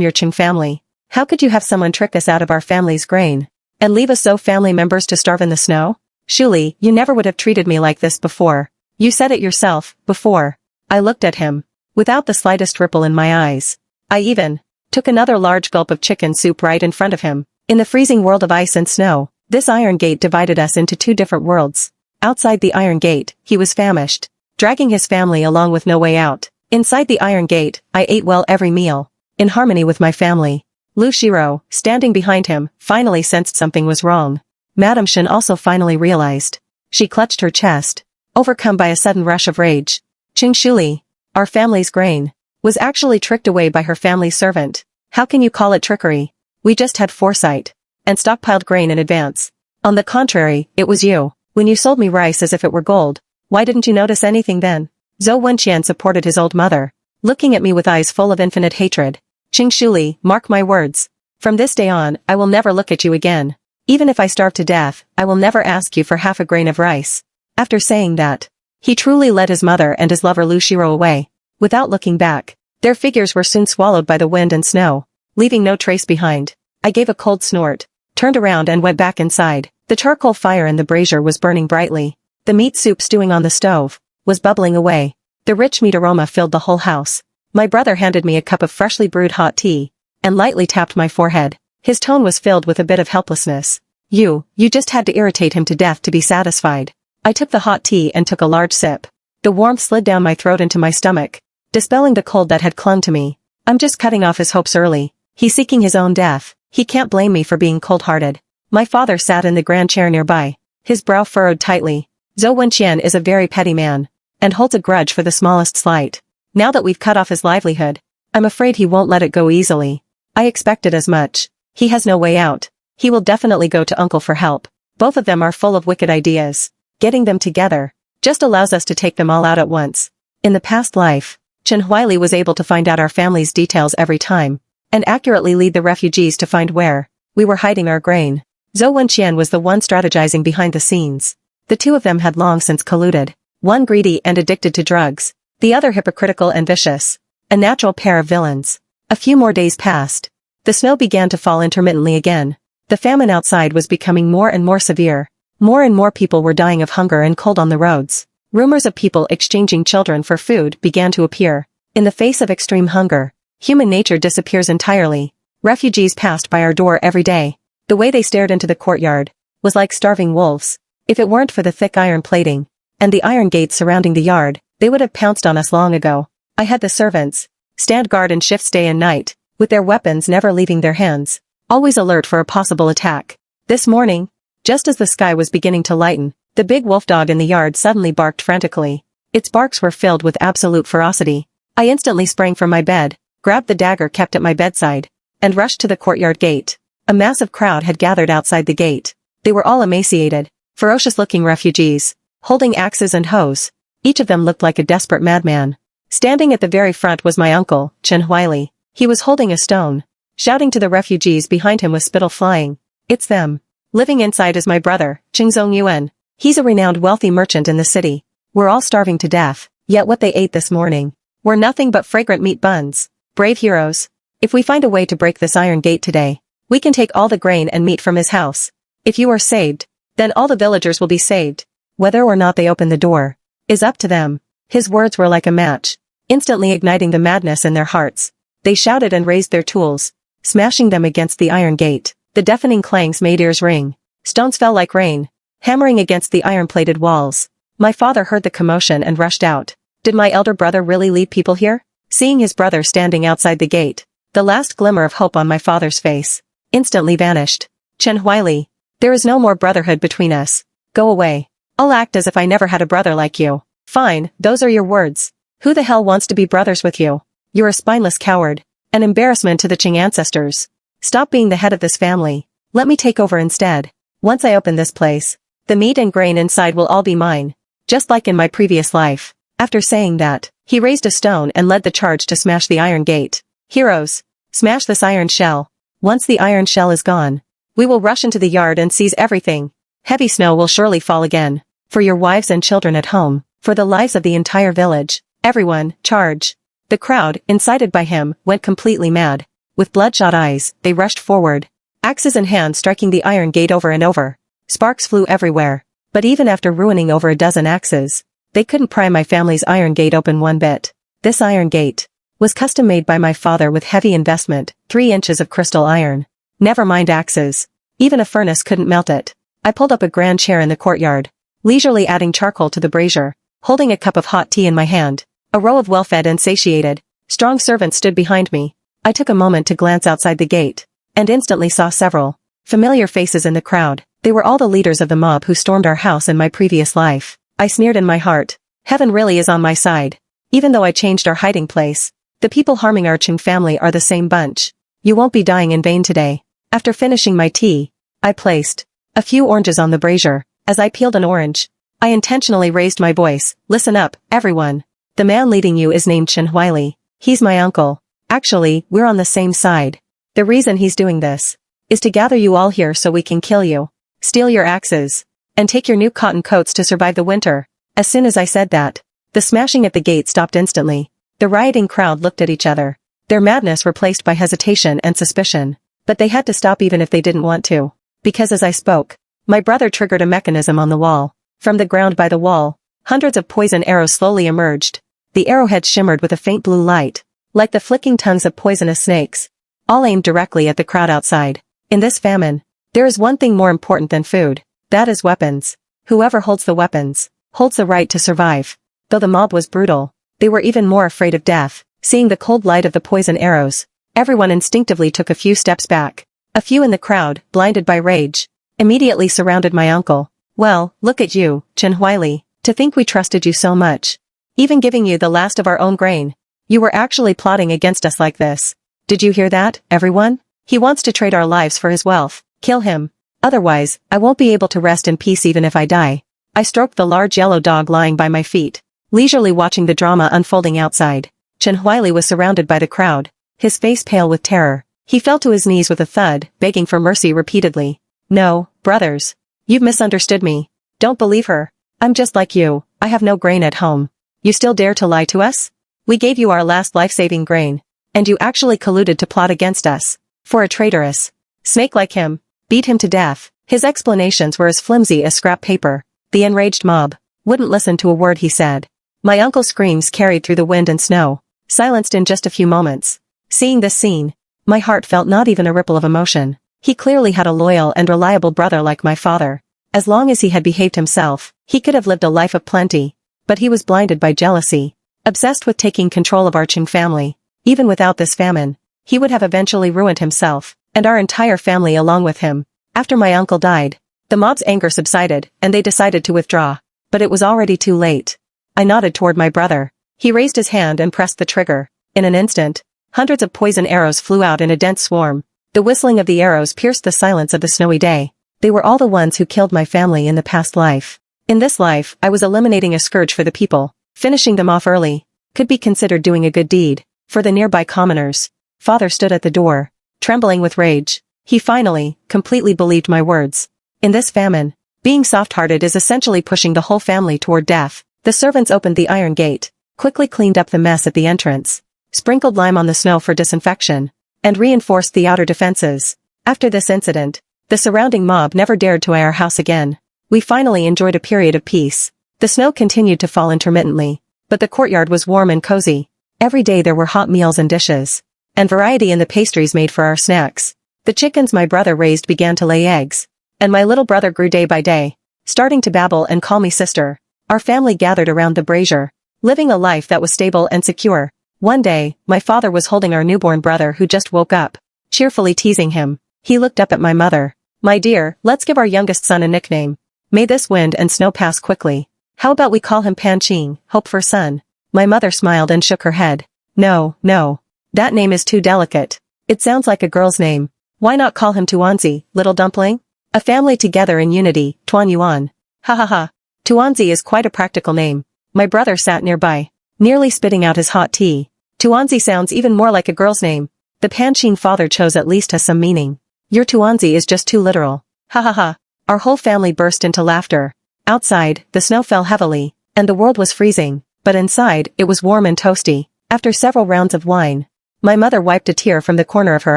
your Qing family. How could you have someone trick us out of our family's grain? And leave us so family members to starve in the snow? Surely, you never would have treated me like this before. You said it yourself, before. I looked at him, without the slightest ripple in my eyes. I even took another large gulp of chicken soup right in front of him. In the freezing world of ice and snow, this iron gate divided us into two different worlds. Outside the iron gate, he was famished, dragging his family along with no way out. Inside the iron gate, I ate well every meal, in harmony with my family. Lu Shiro, standing behind him, finally sensed something was wrong. Madame Shen also finally realized. She clutched her chest, overcome by a sudden rush of rage. Qing Shuli, our family's grain, was actually tricked away by her family servant. How can you call it trickery? We just had foresight and stockpiled grain in advance. On the contrary, it was you. When you sold me rice as if it were gold, why didn't you notice anything then? Zhou Wenqian supported his old mother, looking at me with eyes full of infinite hatred. Qing Shuli, mark my words. From this day on, I will never look at you again. Even if I starve to death, I will never ask you for half a grain of rice. After saying that, he truly led his mother and his lover Lu Shiro away. Without looking back, their figures were soon swallowed by the wind and snow, leaving no trace behind. I gave a cold snort, turned around and went back inside. The charcoal fire in the brazier was burning brightly. The meat soup stewing on the stove was bubbling away. The rich meat aroma filled the whole house. My brother handed me a cup of freshly brewed hot tea, and lightly tapped my forehead. His tone was filled with a bit of helplessness. You just had to irritate him to death to be satisfied. I took the hot tea and took a large sip. The warmth slid down my throat into my stomach, dispelling the cold that had clung to me. I'm just cutting off his hopes early. He's seeking his own death. He can't blame me for being cold-hearted. My father sat in the grand chair nearby, his brow furrowed tightly. Zhou Wenqian is a very petty man, and holds a grudge for the smallest slight. Now that we've cut off his livelihood, I'm afraid he won't let it go easily. I expected as much. He has no way out. He will definitely go to Uncle for help. Both of them are full of wicked ideas. Getting them together just allows us to take them all out at once. In the past life, Chen Huili was able to find out our family's details every time, and accurately lead the refugees to find where we were hiding our grain. Zhou Wenqian was the one strategizing behind the scenes. The two of them had long since colluded. One greedy and addicted to drugs, the other hypocritical and vicious. A natural pair of villains. A few more days passed. The snow began to fall intermittently again. The famine outside was becoming more and more severe. More and more people were dying of hunger and cold on the roads. Rumors of people exchanging children for food began to appear. In the face of extreme hunger, human nature disappears entirely. Refugees passed by our door every day. The way they stared into the courtyard was like starving wolves. If it weren't for the thick iron plating and the iron gates surrounding the yard, they would have pounced on us long ago. I had the servants stand guard in shifts day and night, with their weapons never leaving their hands, always alert for a possible attack. This morning, just as the sky was beginning to lighten, the big wolf dog in the yard suddenly barked frantically. Its barks were filled with absolute ferocity. I instantly sprang from my bed, grabbed the dagger kept at my bedside, and rushed to the courtyard gate. A massive crowd had gathered outside the gate. They were all emaciated, ferocious-looking refugees, holding axes and hoes. Each of them looked like a desperate madman. Standing at the very front was my uncle, Chen Huili. He was holding a stone, shouting to the refugees behind him with spittle flying. It's them. Living inside is my brother, Qing Zongyuan. He's a renowned wealthy merchant in the city. We're all starving to death, yet what they ate this morning were nothing but fragrant meat buns. Brave heroes. If we find a way to break this iron gate today, we can take all the grain and meat from his house. If you are saved, then all the villagers will be saved. Whether or not they open the door is up to them. His words were like a match, instantly igniting the madness in their hearts. They shouted and raised their tools, smashing them against the iron gate. The deafening clangs made ears ring. Stones fell like rain, hammering against the iron-plated walls. My father heard the commotion and rushed out. Did my elder brother really lead people here? Seeing his brother standing outside the gate, the last glimmer of hope on my father's face instantly vanished. Chen Huili, there is no more brotherhood between us. Go away. I'll act as if I never had a brother like you. Fine, those are your words. Who the hell wants to be brothers with you? You're a spineless coward, an embarrassment to the Qing ancestors. Stop being the head of this family. Let me take over instead. Once I open this place, the meat and grain inside will all be mine, just like in my previous life. After saying that, he raised a stone and led the charge to smash the iron gate. Heroes, smash this iron shell. Once the iron shell is gone, we will rush into the yard and seize everything. Heavy snow will surely fall again. For your wives and children at home, for the lives of the entire village. Everyone, charge. The crowd, incited by him, went completely mad. With bloodshot eyes, they rushed forward. Axes in hand striking the iron gate over and over. Sparks flew everywhere. But even after ruining over a dozen axes, they couldn't pry my family's iron gate open one bit. This iron gate was custom made by my father with heavy investment, 3 inches of crystal iron. Never mind axes. Even a furnace couldn't melt it. I pulled up a grand chair in the courtyard, leisurely adding charcoal to the brazier, holding a cup of hot tea in my hand. A row of well-fed and satiated, strong servants stood behind me. I took a moment to glance outside the gate, and instantly saw several familiar faces in the crowd. They were all the leaders of the mob who stormed our house in my previous life. I sneered in my heart. Heaven really is on my side. Even though I changed our hiding place, the people harming our Chung family are the same bunch. You won't be dying in vain today. After finishing my tea, I placed a few oranges on the brazier. As I peeled an orange, I intentionally raised my voice. Listen up, everyone. The man leading you is named Chen Huili. He's my uncle. Actually, we're on the same side. The reason he's doing this is to gather you all here so we can kill you, steal your axes, and take your new cotton coats to survive the winter. As soon as I said that, the smashing at the gate stopped instantly. The rioting crowd looked at each other, their madness replaced by hesitation and suspicion. But they had to stop even if they didn't want to. Because as I spoke, my brother triggered a mechanism on the wall. From the ground by the wall, hundreds of poison arrows slowly emerged. The arrowheads shimmered with a faint blue light, like the flicking tongues of poisonous snakes, all aimed directly at the crowd outside. In this famine, there is one thing more important than food. That is weapons. Whoever holds the weapons, holds the right to survive. Though the mob was brutal, they were even more afraid of death. Seeing the cold light of the poison arrows, everyone instinctively took a few steps back. A few in the crowd, blinded by rage, immediately surrounded my uncle. Well, look at you, Chen Huili. To think we trusted you so much. Even giving you the last of our own grain. You were actually plotting against us like this. Did you hear that, everyone? He wants to trade our lives for his wealth. Kill him. Otherwise, I won't be able to rest in peace even if I die. I stroked the large yellow dog lying by my feet, leisurely watching the drama unfolding outside. Chen Huili was surrounded by the crowd, his face pale with terror. He fell to his knees with a thud, begging for mercy repeatedly. No, brothers. You've misunderstood me. Don't believe her. I'm just like you. I have no grain at home. You still dare to lie to us? We gave you our last life-saving grain, and you actually colluded to plot against us. For a traitorous snake like him, beat him to death. His explanations were as flimsy as scrap paper. The enraged mob wouldn't listen to a word he said. My uncle's screams carried through the wind and snow, silenced in just a few moments. Seeing this scene, my heart felt not even a ripple of emotion. He clearly had a loyal and reliable brother like my father. As long as he had behaved himself, he could have lived a life of plenty. But he was blinded by jealousy, obsessed with taking control of our Chung family. Even without this famine, he would have eventually ruined himself, and our entire family along with him. After my uncle died, the mob's anger subsided, and they decided to withdraw. But it was already too late. I nodded toward my brother. He raised his hand and pressed the trigger. In an instant, hundreds of poison arrows flew out in a dense swarm. The whistling of the arrows pierced the silence of the snowy day. They were all the ones who killed my family in the past life. In this life, I was eliminating a scourge for the people. Finishing them off early could be considered doing a good deed. For the nearby commoners, father stood at the door, trembling with rage. He finally, completely believed my words. In this famine, being soft-hearted is essentially pushing the whole family toward death. The servants opened the iron gate, quickly cleaned up the mess at the entrance, sprinkled lime on the snow for disinfection, and reinforced the outer defenses. After this incident, the surrounding mob never dared to our house again. We finally enjoyed a period of peace. The snow continued to fall intermittently, but the courtyard was warm and cozy. Every day there were hot meals and dishes, and variety in the pastries made for our snacks. The chickens my brother raised began to lay eggs, and my little brother grew day by day, starting to babble and call me sister. Our family gathered around the brazier, living a life that was stable and secure. One day, my father was holding our newborn brother who just woke up, cheerfully teasing him. He looked up at my mother. My dear, let's give our youngest son a nickname. May this wind and snow pass quickly. How about we call him Panqing, hope for son? My mother smiled and shook her head. No, no. That name is too delicate. It sounds like a girl's name. Why not call him Tuanzi, little dumpling? A family together in unity, Tuan Yuan. Ha ha ha. Tuanzi is quite a practical name. My brother sat nearby, nearly spitting out his hot tea. Tuanzi sounds even more like a girl's name. The Panqing father chose at least has some meaning. Your Tuanzi is just too literal. Ha ha ha. Our whole family burst into laughter. Outside, the snow fell heavily, and the world was freezing, but inside, it was warm and toasty. After several rounds of wine, my mother wiped a tear from the corner of her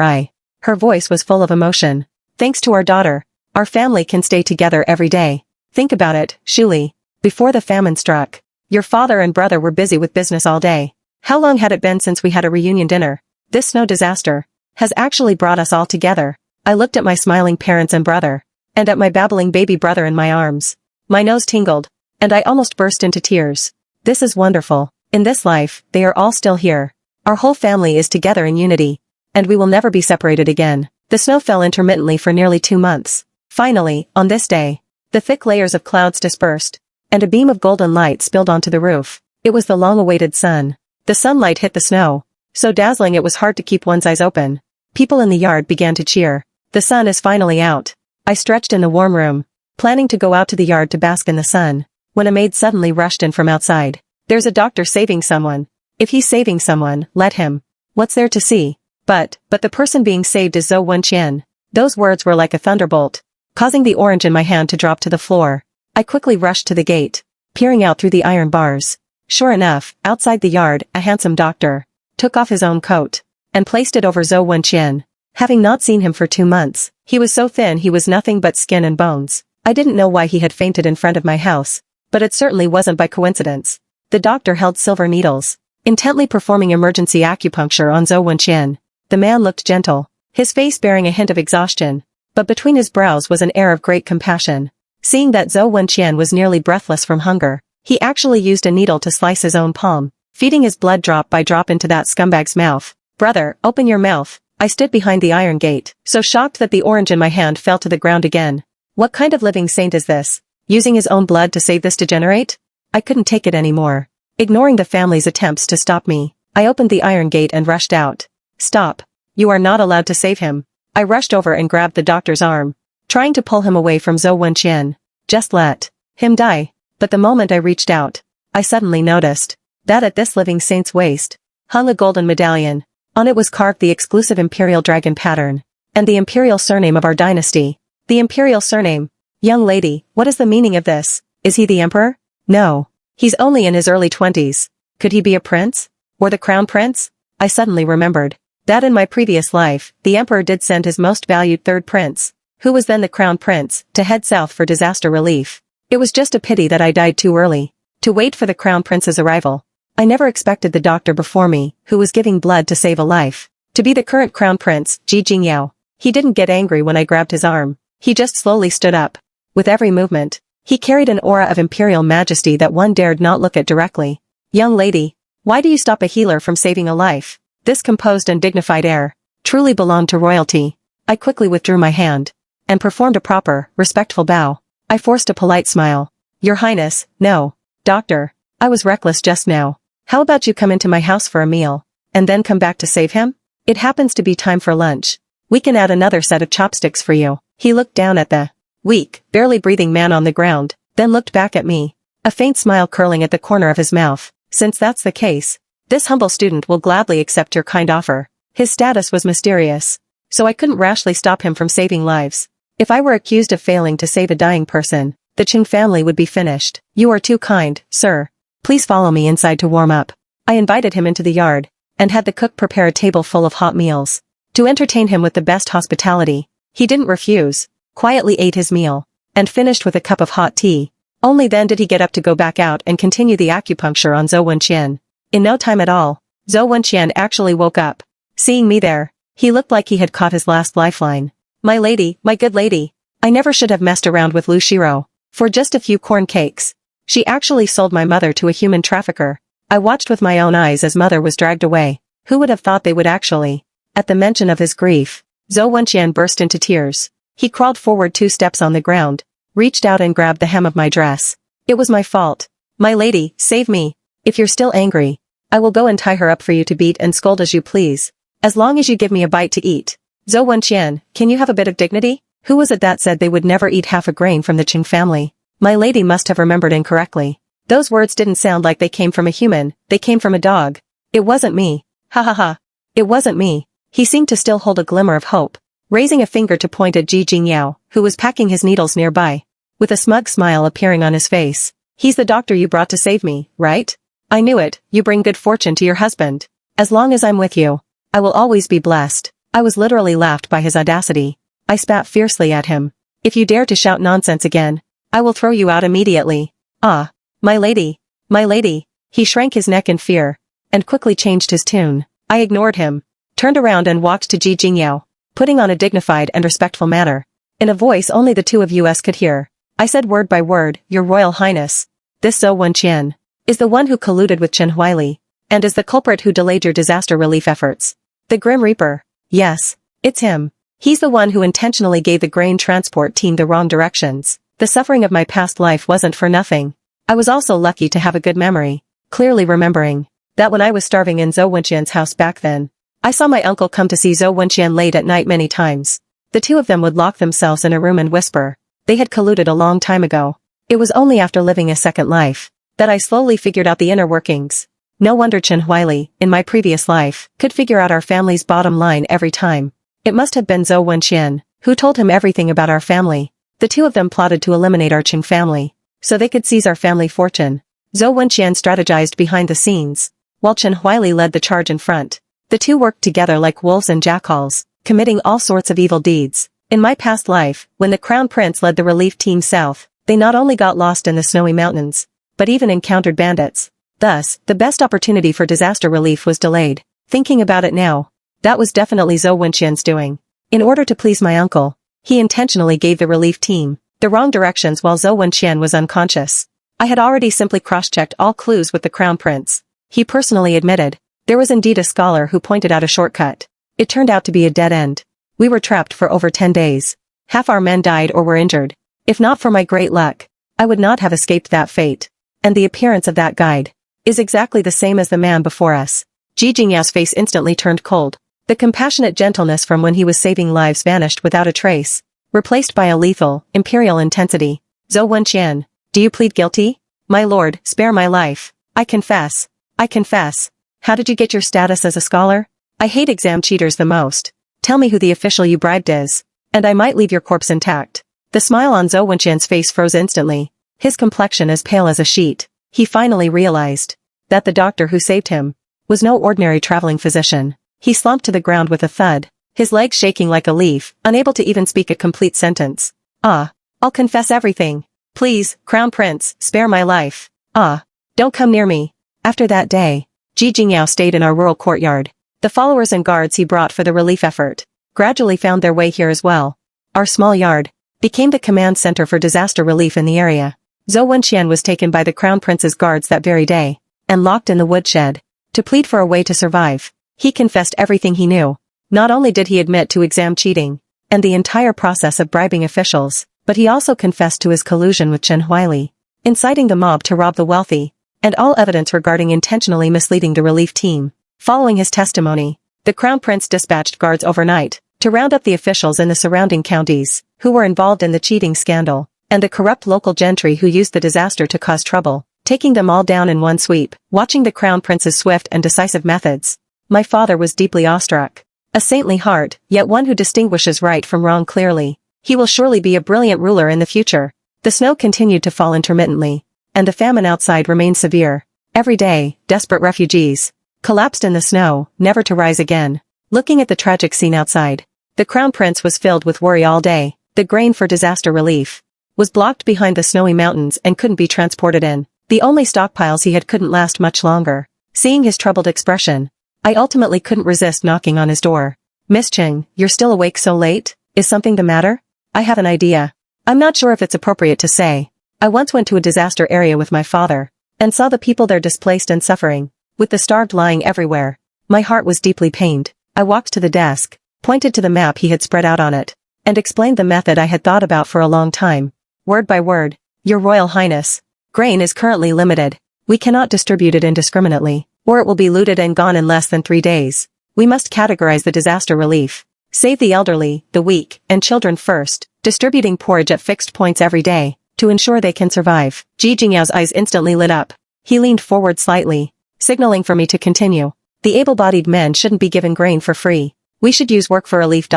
eye. Her voice was full of emotion. Thanks to our daughter, our family can stay together every day. Think about it, Shuli. Before the famine struck, your father and brother were busy with business all day. How long had it been since we had a reunion dinner? This snow disaster has actually brought us all together. I looked at my smiling parents and brother, and at my babbling baby brother in my arms. My nose tingled, and I almost burst into tears. This is wonderful. In this life, they are all still here. Our whole family is together in unity, and we will never be separated again. The snow fell intermittently for nearly 2 months. Finally, on this day, the thick layers of clouds dispersed, and a beam of golden light spilled onto the roof. It was the long-awaited sun. The sunlight hit the snow, so dazzling it was hard to keep one's eyes open. People in the yard began to cheer. The sun is finally out. I stretched in the warm room, planning to go out to the yard to bask in the sun, when a maid suddenly rushed in from outside. There's a doctor saving someone. If he's saving someone, let him. What's there to see? But the person being saved is Zhou Wenqian. Those words were like a thunderbolt, causing the orange in my hand to drop to the floor. I quickly rushed to the gate, peering out through the iron bars. Sure enough, outside the yard, a handsome doctor took off his own coat and placed it over Zhou Wenqian. Having not seen him for 2 months, he was so thin he was nothing but skin and bones. I didn't know why he had fainted in front of my house, but it certainly wasn't by coincidence. The doctor held silver needles, intently performing emergency acupuncture on Zhou Wenqian. The man looked gentle, his face bearing a hint of exhaustion, but between his brows was an air of great compassion. Seeing that Zhou Wenqian was nearly breathless from hunger, he actually used a needle to slice his own palm, feeding his blood drop by drop into that scumbag's mouth. Brother, open your mouth. I stood behind the iron gate, so shocked that the orange in my hand fell to the ground again. What kind of living saint is this? Using his own blood to save this degenerate? I couldn't take it anymore. Ignoring the family's attempts to stop me, I opened the iron gate and rushed out. Stop. You are not allowed to save him. I rushed over and grabbed the doctor's arm, trying to pull him away from Zhou Wenqian. Just let him die. But the moment I reached out, I suddenly noticed that at this living saint's waist hung a golden medallion. On it was carved the exclusive imperial dragon pattern, and the imperial surname of our dynasty. The imperial surname. Young lady, what is the meaning of this? Is he the emperor? No. He's only in his early 20s. Could he be a prince? Or the crown prince? I suddenly remembered that in my previous life, the emperor did send his most valued third prince, who was then the crown prince, to head south for disaster relief. It was just a pity that I died too early to wait for the crown prince's arrival. I never expected the doctor before me, who was giving blood to save a life, to be the current crown prince, Ji Jingyao. He didn't get angry when I grabbed his arm. He just slowly stood up. With every movement, he carried an aura of imperial majesty that one dared not look at directly. Young lady, why do you stop a healer from saving a life? This composed and dignified air truly belonged to royalty. I quickly withdrew my hand and performed a proper, respectful bow. I forced a polite smile. Your Highness, no. Doctor, I was reckless just now. How about you come into my house for a meal, and then come back to save him? It happens to be time for lunch. We can add another set of chopsticks for you. He looked down at the weak, barely breathing man on the ground, then looked back at me, a faint smile curling at the corner of his mouth. Since that's the case, this humble student will gladly accept your kind offer. His status was mysterious, so I couldn't rashly stop him from saving lives. If I were accused of failing to save a dying person, the Qing family would be finished. You are too kind, sir. Please follow me inside to warm up. I invited him into the yard, and had the cook prepare a table full of hot meals, to entertain him with the best hospitality. He didn't refuse, quietly ate his meal, and finished with a cup of hot tea. Only then did he get up to go back out and continue the acupuncture on Zhou Wenqian. In no time at all, Zhou Wenqian actually woke up. Seeing me there, he looked like he had caught his last lifeline. My lady, my good lady, I never should have messed around with Lu Shiro. For just a few corn cakes, she actually sold my mother to a human trafficker. I watched with my own eyes as mother was dragged away. Who would have thought they would actually? At the mention of his grief, Zhou Wenqian burst into tears. He crawled forward 2 steps on the ground, reached out and grabbed the hem of my dress. It was my fault. My lady, save me. If you're still angry, I will go and tie her up for you to beat and scold as you please. As long as you give me a bite to eat. Zhou Wenqian, can you have a bit of dignity? Who was it that said they would never eat half a grain from the Qing family? My lady must have remembered incorrectly. Those words didn't sound like they came from a human, they came from a dog. It wasn't me. Ha ha ha. It wasn't me. He seemed to still hold a glimmer of hope, raising a finger to point at Ji Jingyao, who was packing his needles nearby. With a smug smile appearing on his face. He's the doctor you brought to save me, right? I knew it, you bring good fortune to your husband. As long as I'm with you, I will always be blessed. I was literally laughed by his audacity. I spat fiercely at him. If you dare to shout nonsense again, I will throw you out immediately. Ah, my lady, my lady. He shrank his neck in fear, and quickly changed his tune. I ignored him, turned around and walked to Ji Jingyao, putting on a dignified and respectful manner. In a voice only the two of us could hear, I said word by word, Your Royal Highness, this Zhou Wenqian is the one who colluded with Chen Huili, and is the culprit who delayed your disaster relief efforts. The Grim Reaper. Yes, it's him. He's the one who intentionally gave the grain transport team the wrong directions. The suffering of my past life wasn't for nothing. I was also lucky to have a good memory, clearly remembering that when I was starving in Zhou Wenqian's house back then, I saw my uncle come to see Zhou Wenqian late at night many times. The two of them would lock themselves in a room and whisper. They had colluded a long time ago. It was only after living a second life that I slowly figured out the inner workings. No wonder Chen Huili, in my previous life, could figure out our family's bottom line every time. It must have been Zhou Wenqian who told him everything about our family. The two of them plotted to eliminate our Qing family, so they could seize our family fortune. Zhou Wenqian strategized behind the scenes, while Chen Huili led the charge in front. The two worked together like wolves and jackals, committing all sorts of evil deeds. In my past life, when the Crown Prince led the relief team south, they not only got lost in the snowy mountains, but even encountered bandits. Thus, the best opportunity for disaster relief was delayed. Thinking about it now, that was definitely Zhou Wenqian's doing. In order to please my uncle, he intentionally gave the relief team the wrong directions while Zhou Wenqian was unconscious. I had already simply cross-checked all clues with the Crown Prince. He personally admitted, there was indeed a scholar who pointed out a shortcut. It turned out to be a dead end. We were trapped for over 10 days. Half our men died or were injured. If not for my great luck, I would not have escaped that fate. And the appearance of that guide is exactly the same as the man before us. Ji Jingyao's face instantly turned cold. The compassionate gentleness from when he was saving lives vanished without a trace, replaced by a lethal, imperial intensity. Zhou Wenqian, do you plead guilty? My lord, spare my life. I confess. I confess. How did you get your status as a scholar? I hate exam cheaters the most. Tell me who the official you bribed is, and I might leave your corpse intact. The smile on Zhou Wenqian's face froze instantly, his complexion as pale as a sheet. He finally realized that the doctor who saved him was no ordinary traveling physician. He slumped to the ground with a thud, his legs shaking like a leaf, unable to even speak a complete sentence. Ah, I'll confess everything. Please, Crown Prince, spare my life. Ah, don't come near me. After that day, Ji Jingyao stayed in our rural courtyard. The followers and guards he brought for the relief effort gradually found their way here as well. Our small yard became the command center for disaster relief in the area. Zhou Wenqian was taken by the Crown Prince's guards that very day and locked in the woodshed to plead for a way to survive. He confessed everything he knew. Not only did he admit to exam cheating and the entire process of bribing officials, but he also confessed to his collusion with Chen Huili, inciting the mob to rob the wealthy, and all evidence regarding intentionally misleading the relief team. Following his testimony, the Crown Prince dispatched guards overnight to round up the officials in the surrounding counties who were involved in the cheating scandal, and the corrupt local gentry who used the disaster to cause trouble, taking them all down in one sweep. Watching the Crown Prince's swift and decisive methods, my father was deeply awestruck. A saintly heart, yet one who distinguishes right from wrong clearly. He will surely be a brilliant ruler in the future. The snow continued to fall intermittently, and the famine outside remained severe. Every day, desperate refugees collapsed in the snow, never to rise again. Looking at the tragic scene outside, the Crown Prince was filled with worry all day. The grain for disaster relief was blocked behind the snowy mountains and couldn't be transported in. The only stockpiles he had couldn't last much longer. Seeing his troubled expression, I ultimately couldn't resist knocking on his door. Miss Cheng, you're still awake so late? Is something the matter? I have an idea. I'm not sure if it's appropriate to say. I once went to a disaster area with my father, and saw the people there displaced and suffering, with the starved lying everywhere. My heart was deeply pained. I walked to the desk, pointed to the map he had spread out on it, and explained the method I had thought about for a long time. Word by word, Your Royal Highness, grain is currently limited. We cannot distribute it indiscriminately, or it will be looted and gone in less than 3 days. We must categorize the disaster relief. Save the elderly, the weak, and children first, distributing porridge at fixed points every day, to ensure they can survive. Ji Jingyao's eyes instantly lit up. He leaned forward slightly, signaling for me to continue. The able-bodied men shouldn't be given grain for free. We should use work for relief.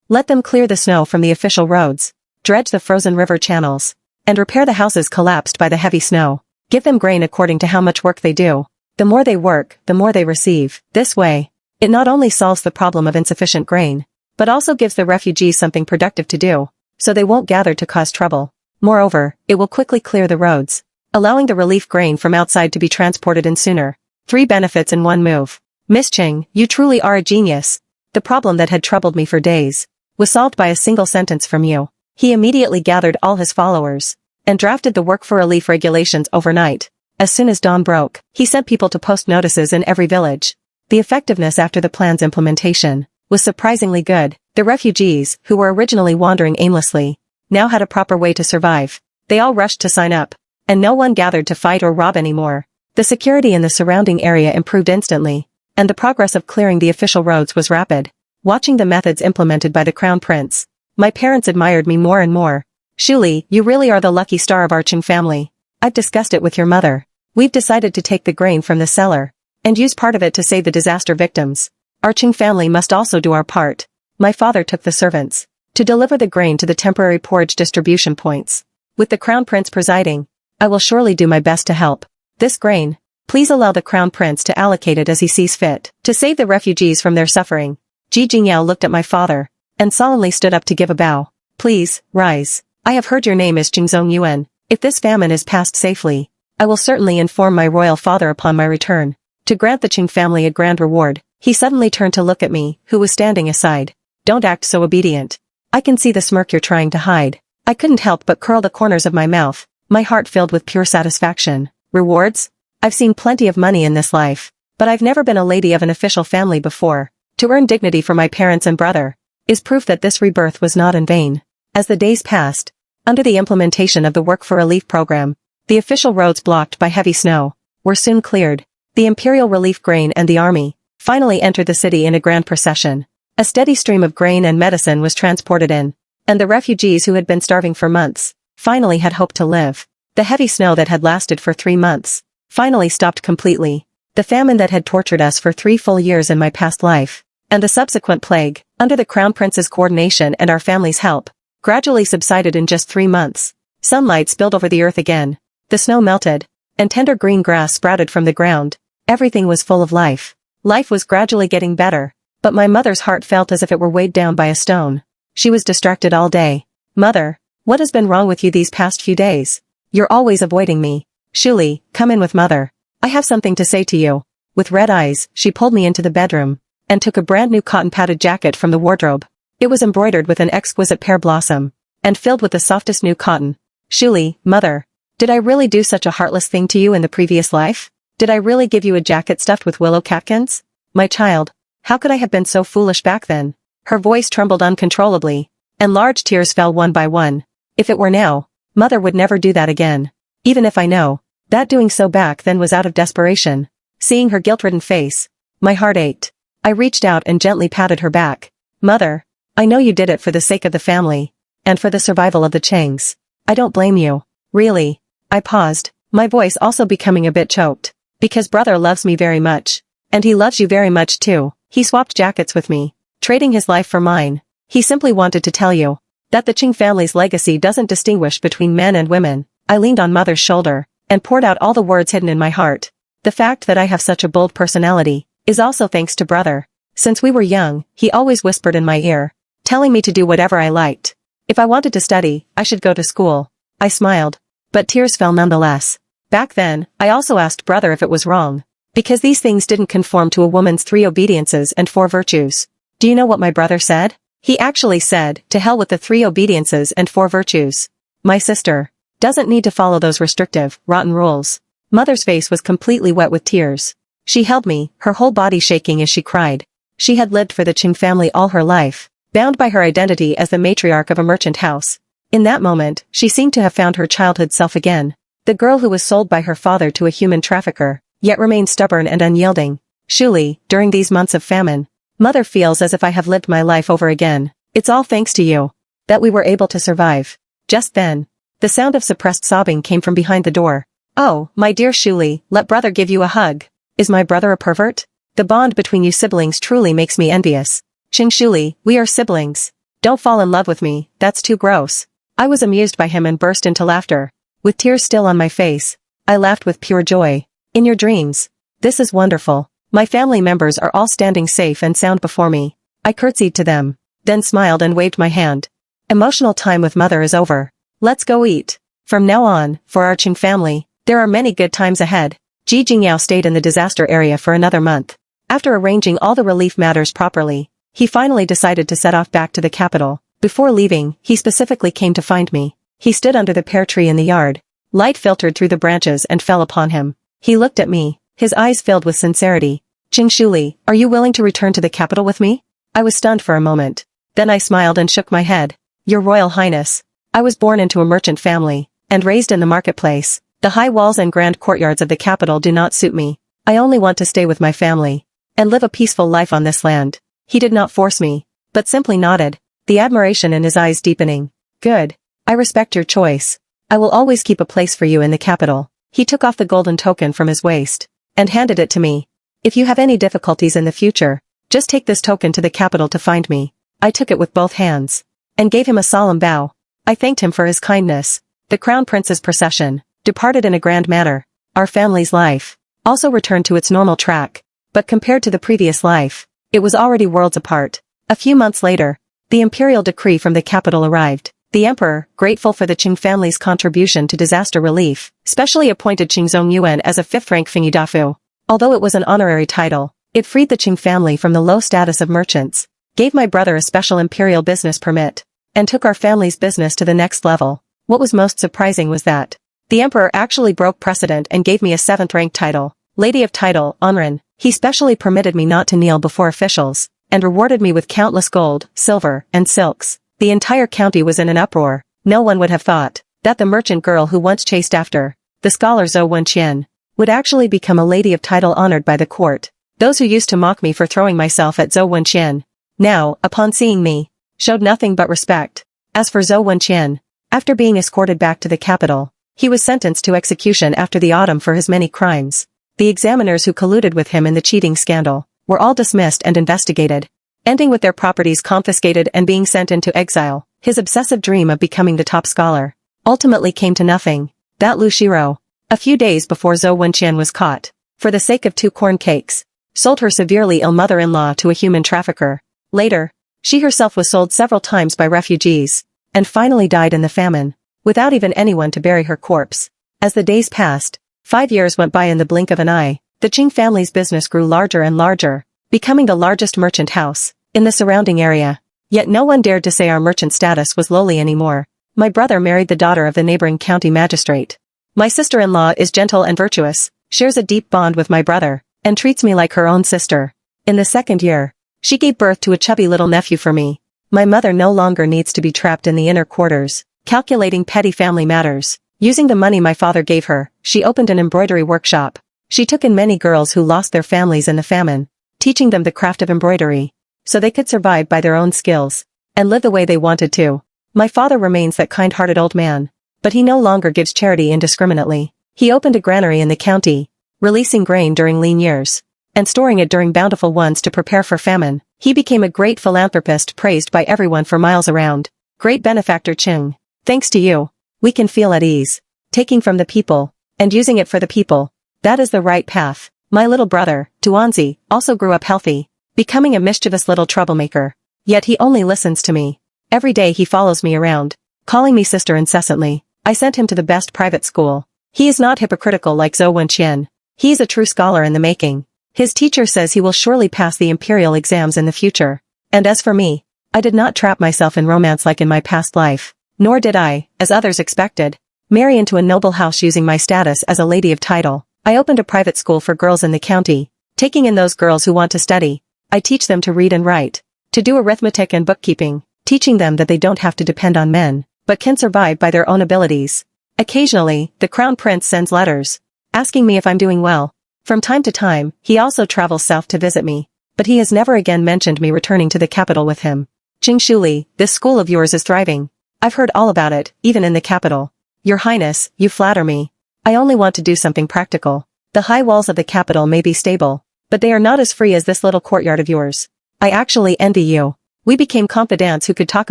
Let them clear the snow from the official roads, dredge the frozen river channels, and repair the houses collapsed by the heavy snow. Give them grain according to how much work they do. The more they work, the more they receive. This way, it not only solves the problem of insufficient grain, but also gives the refugees something productive to do, so they won't gather to cause trouble. Moreover, it will quickly clear the roads, allowing the relief grain from outside to be transported in sooner. 3 benefits in one move. Miss Ching, you truly are a genius. The problem that had troubled me for days was solved by a single sentence from you. He immediately gathered all his followers and drafted the work for relief regulations overnight. As soon as dawn broke, he sent people to post notices in every village. The effectiveness after the plan's implementation was surprisingly good. The refugees, who were originally wandering aimlessly, now had a proper way to survive. They all rushed to sign up, and no one gathered to fight or rob anymore. The security in the surrounding area improved instantly, and the progress of clearing the official roads was rapid. Watching the methods implemented by the Crown Prince, my parents admired me more and more. Shuli, you really are the lucky star of our Qing family. I've discussed it with your mother. We've decided to take the grain from the cellar and use part of it to save the disaster victims. Our Qing family must also do our part. My father took the servants to deliver the grain to the temporary porridge distribution points. With the Crown Prince presiding, I will surely do my best to help. This grain, please allow the Crown Prince to allocate it as he sees fit, to save the refugees from their suffering. Ji Jingyao looked at my father and solemnly stood up to give a bow. Please, rise. I have heard your name is Qingzong Yuan. If this famine is passed safely, I will certainly inform my royal father upon my return. To grant the Qing family a grand reward, he suddenly turned to look at me, who was standing aside. Don't act so obedient. I can see the smirk you're trying to hide. I couldn't help but curl the corners of my mouth, my heart filled with pure satisfaction. Rewards? I've seen plenty of money in this life, but I've never been a lady of an official family before. To earn dignity for my parents and brother is proof that this rebirth was not in vain. As the days passed, under the implementation of the Work for Relief program, the official roads blocked by heavy snow were soon cleared. The imperial relief grain and the army finally entered the city in a grand procession. A steady stream of grain and medicine was transported in, and the refugees who had been starving for months finally had hope to live. The heavy snow that had lasted for 3 months finally stopped completely. The famine that had tortured us for 3 full years in my past life, and the subsequent plague, under the Crown Prince's coordination and our family's help, gradually subsided in just 3 months. Sunlight spilled over the earth again. The snow melted, and tender green grass sprouted from the ground. Everything was full of life. Life was gradually getting better, but my mother's heart felt as if it were weighed down by a stone. She was distracted all day. Mother, what has been wrong with you these past few days? You're always avoiding me. Shuli, come in with mother. I have something to say to you. With red eyes, she pulled me into the bedroom and took a brand new cotton-padded jacket from the wardrobe. It was embroidered with an exquisite pear blossom and filled with the softest new cotton. Shuli, mother, did I really do such a heartless thing to you in the previous life? Did I really give you a jacket stuffed with willow catkins? My child, how could I have been so foolish back then? Her voice trembled uncontrollably, and large tears fell one by one. If it were now, mother would never do that again. Even if I know that doing so back then was out of desperation. Seeing her guilt-ridden face, my heart ached. I reached out and gently patted her back. Mother, I know you did it for the sake of the family, and for the survival of the Changs. I don't blame you. Really. I paused, my voice also becoming a bit choked. Because brother loves me very much. And he loves you very much too. He swapped jackets with me, trading his life for mine. He simply wanted to tell you that the Qing family's legacy doesn't distinguish between men and women. I leaned on mother's shoulder and poured out all the words hidden in my heart. The fact that I have such a bold personality is also thanks to brother. Since we were young, he always whispered in my ear, telling me to do whatever I liked. If I wanted to study, I should go to school. I smiled, but tears fell nonetheless. Back then, I also asked brother if it was wrong, because these things didn't conform to a woman's 3 obediences and 4 virtues. Do you know what my brother said? He actually said, to hell with the 3 obediences and 4 virtues. My sister doesn't need to follow those restrictive, rotten rules. Mother's face was completely wet with tears. She held me, her whole body shaking as she cried. She had lived for the Qing family all her life, bound by her identity as the matriarch of a merchant house. In that moment, she seemed to have found her childhood self again. The girl who was sold by her father to a human trafficker, yet remained stubborn and unyielding. Shuli, during these months of famine, mother feels as if I have lived my life over again. It's all thanks to you that we were able to survive. Just then, the sound of suppressed sobbing came from behind the door. Oh, my dear Shuli, let brother give you a hug. Is my brother a pervert? The bond between you siblings truly makes me envious. Qingshuli, we are siblings. Don't fall in love with me, that's too gross. I was amused by him and burst into laughter. With tears still on my face, I laughed with pure joy. In your dreams. This is wonderful. My family members are all standing safe and sound before me. I curtsied to them, then smiled and waved my hand. Emotional time with mother is over. Let's go eat. From now on, for our Qing family, there are many good times ahead. Ji Jingyao stayed in the disaster area for another month. After arranging all the relief matters properly, he finally decided to set off back to the capital. Before leaving, he specifically came to find me. He stood under the pear tree in the yard. Light filtered through the branches and fell upon him. He looked at me, his eyes filled with sincerity. Qingshuli, are you willing to return to the capital with me? I was stunned for a moment. Then I smiled and shook my head. Your Royal Highness. I was born into a merchant family, and raised in the marketplace. The high walls and grand courtyards of the capital do not suit me. I only want to stay with my family, and live a peaceful life on this land. He did not force me, but simply nodded, the admiration in his eyes deepening. Good. I respect your choice. I will always keep a place for you in the capital. He took off the golden token from his waist, and handed it to me. If you have any difficulties in the future, just take this token to the capital to find me. I took it with both hands, and gave him a solemn bow. I thanked him for his kindness. The Crown Prince's procession departed in a grand manner. Our family's life also returned to its normal track, but compared to the previous life, it was already worlds apart. A few months later, the imperial decree from the capital arrived. The emperor, grateful for the Qing family's contribution to disaster relief, specially appointed Qing Zongyuan as a fifth-rank Fengyidafu. Although it was an honorary title, it freed the Qing family from the low status of merchants, gave my brother a special imperial business permit, and took our family's business to the next level. What was most surprising was that the emperor actually broke precedent and gave me a 7th-rank title, Lady of Title, Onren. He specially permitted me not to kneel before officials, and rewarded me with countless gold, silver, and silks. The entire county was in an uproar. No one would have thought that the merchant girl who once chased after the scholar Zhou Wenqian would actually become a lady of title honored by the court. Those who used to mock me for throwing myself at Zhou Wenqian, now, upon seeing me, showed nothing but respect. As for Zhou Wenqian, after being escorted back to the capital, he was sentenced to execution after the autumn for his many crimes. The examiners who colluded with him in the cheating scandal were all dismissed and investigated, ending with their properties confiscated and being sent into exile. His obsessive dream of becoming the top scholar ultimately came to nothing. That Lu Shiro, a few days before Zhou Wenqian was caught, for the sake of 2 corn cakes, sold her severely ill mother-in-law to a human trafficker. Later, she herself was sold several times by refugees, and finally died in the famine, without even anyone to bury her corpse. As the days passed, 5 years went by in the blink of an eye. The Qing family's business grew larger and larger, becoming the largest merchant house in the surrounding area. Yet no one dared to say our merchant status was lowly anymore. My brother married the daughter of the neighboring county magistrate. My sister-in-law is gentle and virtuous, shares a deep bond with my brother, and treats me like her own sister. In the 2nd year, she gave birth to a chubby little nephew for me. My mother no longer needs to be trapped in the inner quarters, calculating petty family matters. Using the money my father gave her, she opened an embroidery workshop. She took in many girls who lost their families in the famine, teaching them the craft of embroidery, so they could survive by their own skills, and live the way they wanted to. My father remains that kind-hearted old man, but he no longer gives charity indiscriminately. He opened a granary in the county, releasing grain during lean years, and storing it during bountiful ones to prepare for famine. He became a great philanthropist praised by everyone for miles around. Great benefactor Qing. Thanks to you, we can feel at ease, taking from the people, and using it for the people. That is the right path. My little brother, Duanzi, also grew up healthy, becoming a mischievous little troublemaker. Yet he only listens to me. Every day he follows me around, calling me sister incessantly. I sent him to the best private school. He is not hypocritical like Zhou Wenqian. He is a true scholar in the making. His teacher says he will surely pass the imperial exams in the future. And as for me, I did not trap myself in romance like in my past life, nor did I, as others expected, marry into a noble house using my status as a lady of title. I opened a private school for girls in the county, taking in those girls who want to study. I teach them to read and write, to do arithmetic and bookkeeping, teaching them that they don't have to depend on men, but can survive by their own abilities. Occasionally, the Crown Prince sends letters, asking me if I'm doing well. From time to time, he also travels south to visit me, but he has never again mentioned me returning to the capital with him. Qingshuli, this school of yours is thriving. I've heard all about it, even in the capital. Your Highness, you flatter me. I only want to do something practical. The high walls of the capital may be stable, but they are not as free as this little courtyard of yours. I actually envy you. We became confidants who could talk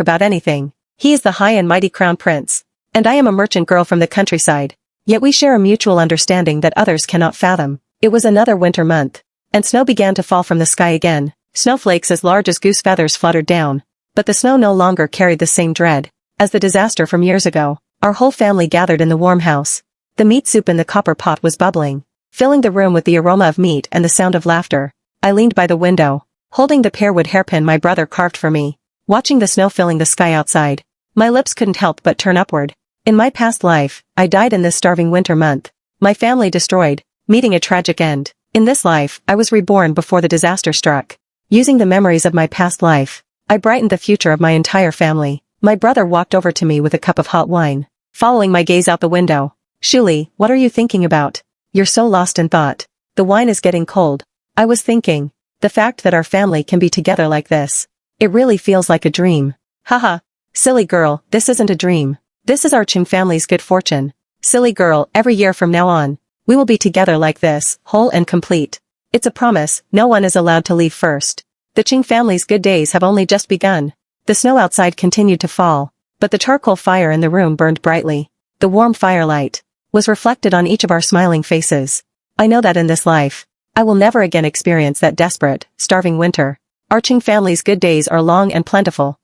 about anything. He is the high and mighty crown prince. And I am a merchant girl from the countryside. Yet we share a mutual understanding that others cannot fathom. It was another winter month. And snow began to fall from the sky again. Snowflakes as large as goose feathers fluttered down. But the snow no longer carried the same dread as the disaster from years ago. Our whole family gathered in the warm house. The meat soup in the copper pot was bubbling, filling the room with the aroma of meat and the sound of laughter. I leaned by the window, holding the pearwood hairpin my brother carved for me, watching the snow filling the sky outside. My lips couldn't help but turn upward. In my past life, I died in this starving winter month. My family destroyed, meeting a tragic end. In this life, I was reborn before the disaster struck. Using the memories of my past life, I brightened the future of my entire family. My brother walked over to me with a cup of hot wine, following my gaze out the window. Shuli, what are you thinking about? You're so lost in thought. The wine is getting cold. I was thinking, the fact that our family can be together like this. It really feels like a dream. Haha. Silly girl, this isn't a dream. This is our Ching family's good fortune. Silly girl, every year from now on, we will be together like this, whole and complete. It's a promise, no one is allowed to leave first. The Ching family's good days have only just begun. The snow outside continued to fall, but the charcoal fire in the room burned brightly. The warm firelight was reflected on each of our smiling faces. I know that in this life, I will never again experience that desperate, starving winter. Our Ching family's good days are long and plentiful.